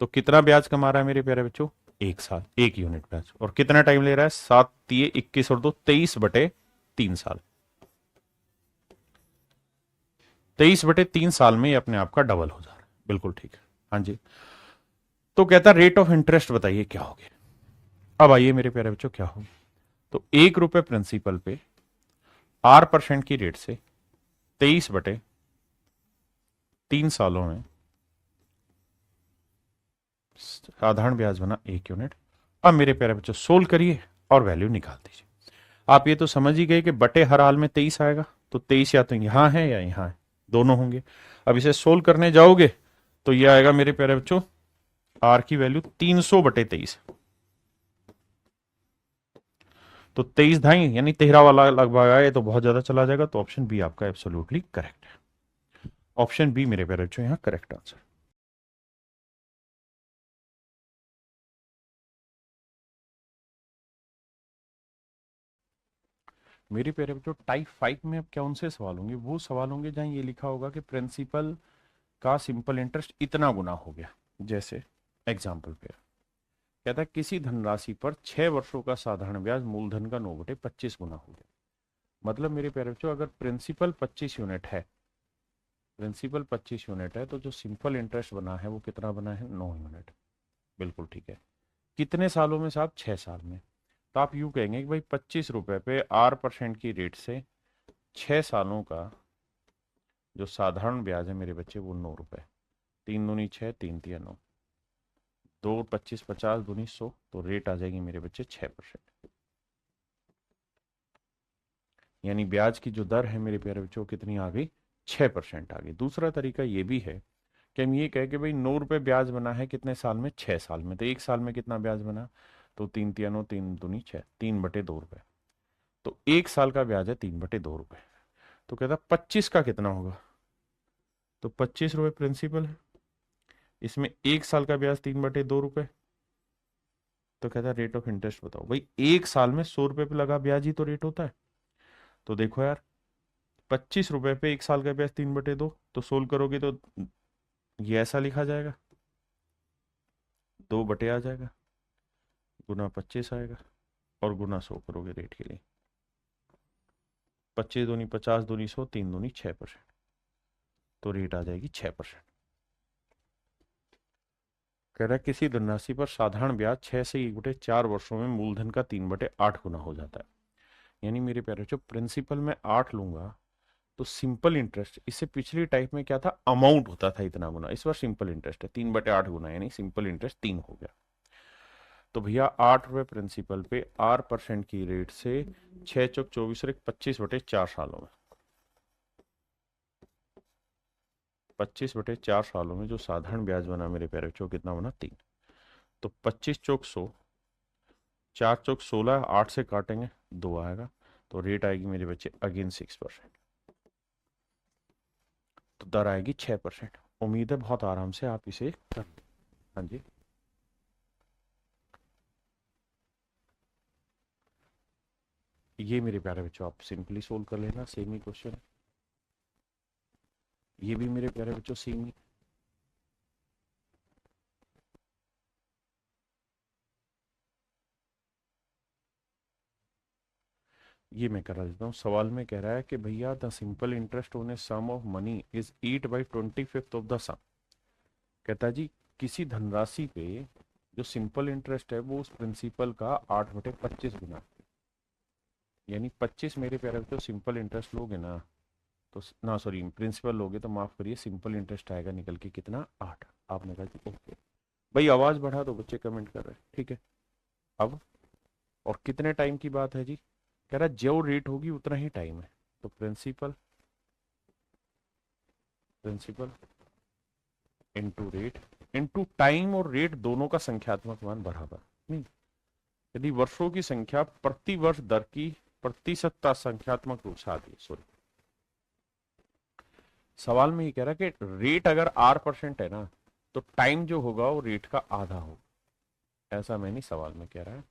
तो कितना ब्याज कमा रहा है मेरे प्यारे बच्चों? 1 साल, 1 यूनिट ब्याज। और कितना टाइम ले रहा है? 7 तिय 21 और 2 23/3 साल। 23/3 साल में ये अपने आप का डबल हो जा रहा है। बिल्कुल ठीक है, हाँ जी। तो कहता रेट ऑफ इंटरेस्ट बताइए क्या होगी। अब आइए मेरे प्यारे बच्चों क्या होगी। तो 1 रुपए प्रिंसिपल पे 8% की रेट से 23/3 सालों में साधारण ब्याज बना 1 यूनिट। अब मेरे प्यारे बच्चों सोल्व करिए और वैल्यू निकाल दीजिए। आप ये तो समझ ही गए कि बटे हर हाल में 23 आएगा, तो 23 या तो यहां है या यहां है, दोनों होंगे। अब इसे सोल्व करने जाओगे तो ये आएगा मेरे प्यारे बच्चों, आर की वैल्यू 300/23। तो 23 ढाई यानी 13 वाला लगभग आए तो बहुत ज्यादा चला जाएगा, तो ऑप्शन बी आपका एब्सोल्युटली करेक्ट है। ऑप्शन बी मेरे प्यारे बच्चों यहाँ करेक्ट आंसर। मेरे प्यारे बच्चों टाइप 5 में अब कौन से सवाल होंगे? वो सवाल होंगे जहां ये लिखा होगा कि प्रिंसिपल का सिंपल इंटरेस्ट इतना गुना हो गया। जैसे एग्जाम्पल पे कहता है किसी धनराशि पर 6 वर्षों का साधारण ब्याज मूलधन का 9/25 गुना हो गया। मतलब मेरे प्यारे बच्चों अगर प्रिंसिपल 25 यूनिट है, प्रिंसिपल 25 यूनिट है, तो जो सिंपल इंटरेस्ट बना है वो कितना बना है? 9 यूनिट। बिल्कुल ठीक है। कितने सालों में साहब? 6 साल में। तो आप यूं कहेंगे कि भाई 25 रुपए पे 8% की रेट से 6 सालों का जो साधारण ब्याज है मेरे बच्चे वो 9 रुपए। 3 दूनी 6, 3 तिया 9, 2 25 50 दूनी 100, तो रेट आ जाएगी मेरे बच्चे 6%। यानी ब्याज की जो दर है मेरे प्यारे बच्चों कितनी आ गई? 6% आ गई। दूसरा तरीका ये भी है कि हम ये कहें कि भाई 9 रुपए ब्याज बना है कितने साल में? 6 साल में। तो 1 साल में कितना ब्याज बना? तो 3 तिया 9, 3 दूनी 6, 3/2 रुपए। तो 1 साल का ब्याज है 3/2 रुपए। तो कहता 25 का कितना होगा? तो 25 रुपए प्रिंसिपल है, इसमें 1 साल का ब्याज 3/2 रुपए। तो कहता रेट ऑफ इंटरेस्ट बताओ। भाई 1 साल में 100 रुपए पे लगा ब्याज ही तो रेट होता है। तो देखो यार, 25 रुपए पे 1 साल का ब्याज 3/2, तो सोल्व करोगे तो ये ऐसा लिखा जाएगा, 2 बटे आ जाएगा, गुना 25 आएगा, और गुना 100 करोगे रेट के लिए। 25 दूनी 50 दूनी 100, 3 दूनी 6%, तो रेट आ जाएगी 6%। कह रहा है किसी धनराशि पर साधारण ब्याज 6 से 1/4 वर्षों में मूलधन का 3/8 गुना हो जाता है। यानी मेरे प्यारे बच्चों प्रिंसिपल में 8 लूंगा तो सिंपल इंटरेस्ट, इससे पिछली टाइप में क्या था? अमाउंट होता था इतना गुना, इस बार सिंपल इंटरेस्ट है 3/8 गुना, यानी सिंपल इंटरेस्ट 3 हो गया। तो भैया 8 रुपए प्रिंसिपल पे 8% की रेट से 6 चौक 24 और 25/4 सालों में, 25/4 सालों में जो साधारण ब्याज बना मेरे प्यारे बच्चों कितना बना? 3। तो 25 चौक 100, 4 चौक 16, 8 से काटेंगे 2 आएगा, तो रेट आएगी मेरे बच्चे अगेन 6%। तो दर आएगी 6%। उम्मीद है बहुत आराम से आप इसे कर। हाँ जी, ये मेरे प्यारे बच्चों आप सिंपली सोल्व कर लेना, सेम ही क्वेश्चन। ये भी मेरे प्यारे बच्चों सेम ही। ये मैं करा देता हूँ। सवाल में कह रहा है कि भैया the simple interest on a sum of money is 8/25 of the sum. कहता है जी किसी धनराशि पे जो सिंपल इंटरेस्ट है वो उस प्रिंसिपल का 8/25 गुना, यानी 25 मेरे प्यारे बच्चों सिंपल इंटरेस्ट लोगे ना तो ना सॉरी प्रिंसिपल लोगे तो माफ करिए सिंपल इंटरेस्ट आएगा निकल के कितना 8। आपने कहा जी ओके भाई आवाज बढ़ा दो, बच्चे कमेंट कर रहे हैं ठीक है। अब और कितने टाइम की बात है जी, कह रहा है जो रेट होगी उतना ही टाइम है, तो principal principal into rate into time, और रेट दोनों का संख्यात्मक मान बराबर नहीं। यदि वर्षों की संख्या प्रति वर्ष दर की प्रतिशतता संख्यात्मक रूप से आती है, सॉरी सवाल में ये कह रहा है कि रेट अगर R% है ना तो टाइम जो होगा वो रेट का आधा होगा, ऐसा मैं नहीं, सवाल में कह रहा है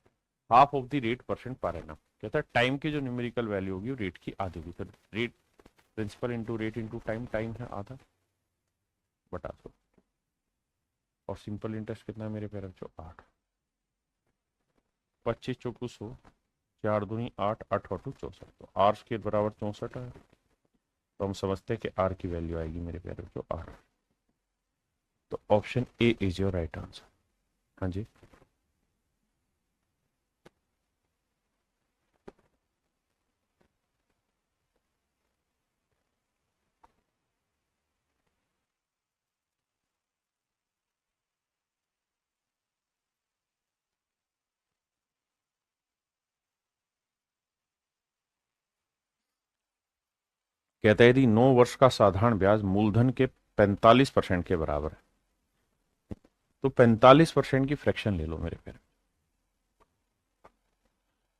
half of the rate percent per annum. कहता है टाइम की जो न्यूमेरिकल वैल्यू होगी वो रेट की आधी होगी, तो rate principal into rate into time, time है आधा बटा 100, और सिंपल इंटरेस्ट कितना है मेरे प्यारे बच्चों 8। 25 चौकू 100, 4 दूनी 8, 8 और 2 64, तो आर के बराबर 64 है, तो हम समझते हैं कि आर की वैल्यू आएगी मेरे प्यारे बच्चों 8। तो option A is your right answer. हाँ जी कहता है यदि 9 वर्ष का साधारण ब्याज मूलधन के 45% के बराबर है तो 45% की फ्रैक्शन ले लो मेरे प्यारे।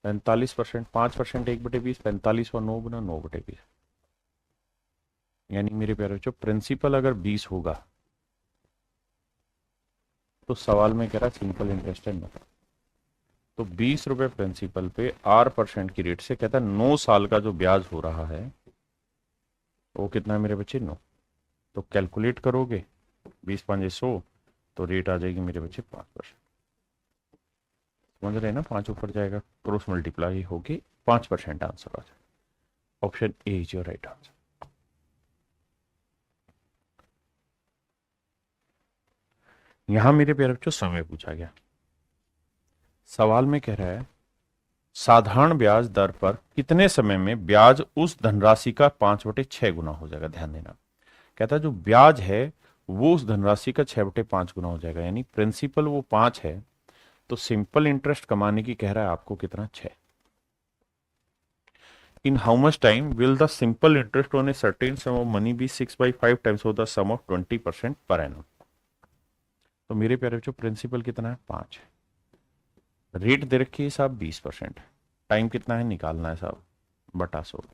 45%, 5% 1/20, 45 और 9 गुना 9/20, यानी मेरे प्यारे बच्चों प्रिंसिपल अगर 20 होगा तो सवाल में कह रहा है सिंपल इंटरेस्ट है 9, तो 20 रुपए प्रिंसिपल पे R% की रेट से कहता है 9 साल का जो ब्याज हो रहा है वो कितना है मेरे बच्चे 9। तो कैलकुलेट करोगे 20 5 100, तो रेट आ जाएगी मेरे बच्चे 5%। समझ रहे हैं ना, 5 ऊपर जाएगा क्रॉस मल्टीप्लाई होके 5% आंसर आ जाएगा। Option A is your right answer. यहां मेरे प्यारे बच्चों समय पूछा गया, सवाल में कह रहा है साधारण ब्याज दर पर कितने समय में ब्याज उस धनराशि का 5/6 गुना हो जाएगा। ध्यान देना, कहता है जो ब्याज है वो उस धनराशि का 6/5 गुना हो जाएगा, यानी प्रिंसिपल वो 5 है तो सिंपल इंटरेस्ट कमाने की कह रहा है आपको कितना 6। In how much time will the simple interest on a certain sum of money be 6/5 times of the sum of 20% per annum. तो मेरे प्यारे बच्चों प्रिंसिपल कितना है 5, रेट दे रखी है साहब 20%, टाइम कितना है निकालना है साहब बटा 100,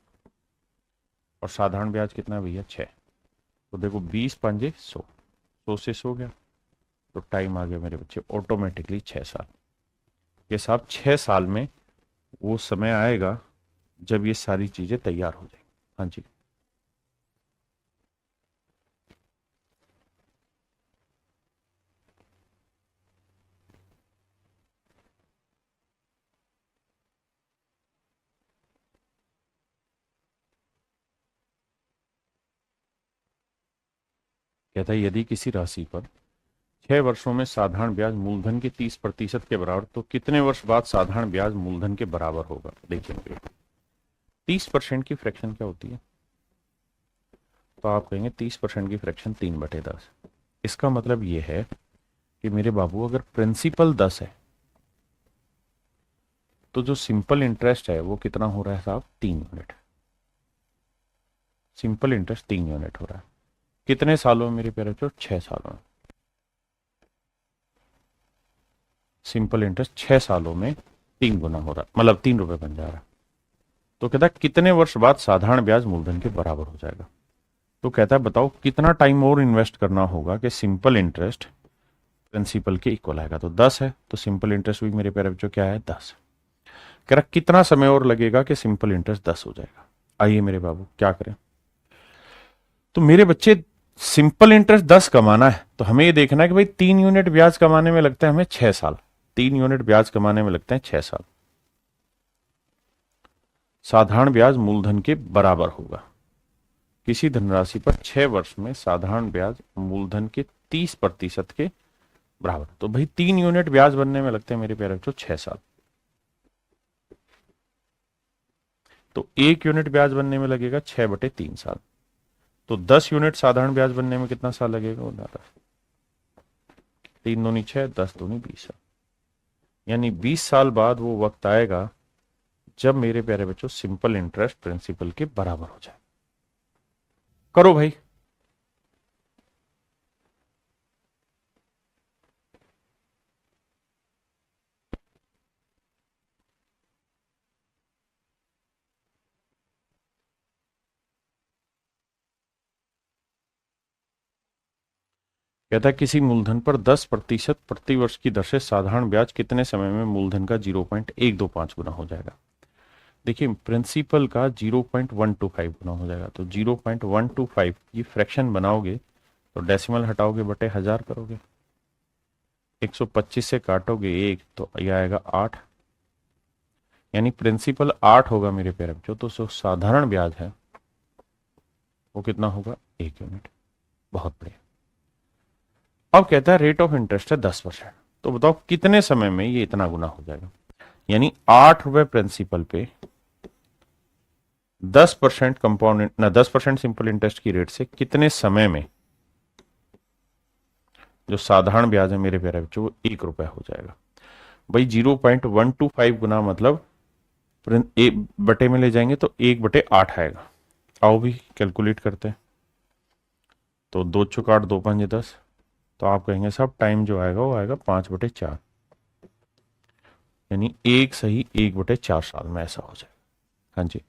और साधारण ब्याज कितना है भैया 6। तो देखो 20 पंजे 100, 100 से 100 गया, तो टाइम आ गया मेरे बच्चे ऑटोमेटिकली 6 साल। ये साहब 6 साल में वो समय आएगा जब ये सारी चीजें तैयार हो जाएंगी। हाँ जी कहता है यदि किसी राशि पर 6 वर्षों में साधारण ब्याज मूलधन के 30% के बराबर, तो कितने वर्ष बाद साधारण ब्याज मूलधन के बराबर होगा। देखिए 30% की फ्रैक्शन क्या होती है, तो आप कहेंगे 30% की फ्रैक्शन 3/10। इसका मतलब ये है कि मेरे बाबू अगर प्रिंसिपल 10 है तो जो सिंपल इंटरेस्ट है वो कितना हो रहा है साहब 3 यूनिट। सिंपल इंटरेस्ट 3 यूनिट हो रहा है कितने सालों में मेरे प्यारे बच्चों 6 सालों में। सिंपल इंटरेस्ट 6 सालों में 3 गुना हो रहा है, मतलब 3 रुपए बन जा रहा है। तो कहता है कितने वर्ष बाद साधारण ब्याज मूलधन के बराबर हो जाएगा। तो कहता है बताओ कितना टाइम और इन्वेस्ट करना होगा कि सिंपल इंटरेस्ट प्रिंसिपल के इक्वल आएगा। तो 10 है तो सिंपल इंटरेस्ट भी मेरे प्यारे बच्चों क्या है 10। कह रहा कितना समय और लगेगा कि सिंपल इंटरेस्ट 10 हो जाएगा। आइए मेरे बाबू क्या करें, तो मेरे बच्चे सिंपल इंटरेस्ट 10 कमाना है तो हमें ये देखना है कि भाई 3 यूनिट ब्याज कमाने में लगता है हमें 6 साल। 3 यूनिट ब्याज कमाने में लगते हैं 6 साल। साधारण ब्याज मूलधन के बराबर होगा। किसी धनराशि पर 6 वर्ष में साधारण ब्याज मूलधन के 30% के बराबर। तो भाई 3 यूनिट ब्याज बनने में लगते हैं मेरे प्यारे बच्चों 6 साल। तो 1 यूनिट ब्याज बनने में लगेगा 6/3 साल। तो 10 यूनिट साधारण ब्याज बनने में कितना साल लगेगा? वो 3 दूनी 6, 10 दूनी 20 साल। यानी 20 साल बाद वो वक्त आएगा जब मेरे प्यारे बच्चों सिंपल इंटरेस्ट प्रिंसिपल के बराबर हो जाए। करो भाई। कहता है किसी मूलधन पर 10% प्रति वर्ष की दर से साधारण ब्याज कितने समय में मूलधन का 0.125 गुना हो जाएगा? देखिए प्रिंसिपल का 0.125 गुना हो जाएगा। तो 0.125 ये फ्रैक्शन बनाओगे तो डेसिमल हटाओगे बटे 1000 करोगे, 125 से काटोगे 1 तो ये आएगा 8। यानी प्रिंसिपल 8 होगा मेरे प्यारे बच्चों। तो जो साधारण ब्याज है वो कितना होगा? 1 यूनिट। बहुत बढ़िया। अब कहता है रेट ऑफ इंटरेस्ट है 10%। तो बताओ कितने समय में ये इतना गुना हो जाएगा? यानी 8 रुपए प्रिंसिपल पे 10% कंपाउंड ना 10% सिंपल इंटरेस्ट की रेट से कितने समय में जो साधारण ब्याज है मेरे प्यारे बच्चों वो 1 रुपए हो जाएगा। भाई 0.125 गुना मतलब बटे में ले जाएंगे तो 1/8 आएगा। आओ भी कैलकुलेट करते हैं। तो 2 चौक 8, 2 5 10। तो आप कहेंगे साहब टाइम जो आएगा वो आएगा 5/4। यानी 1 साल में ऐसा हो जाएगा। हाँ जी।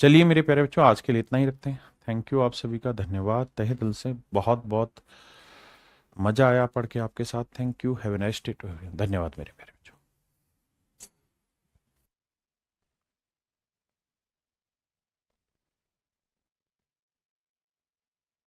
चलिए मेरे प्यारे बच्चों आज के लिए इतना ही रखते हैं। थैंक यू आप सभी का, धन्यवाद तहे दिल से। बहुत बहुत मजा आया पढ़ के आपके साथ। Thank you. Have a nice day. धन्यवाद मेरे प्यारे।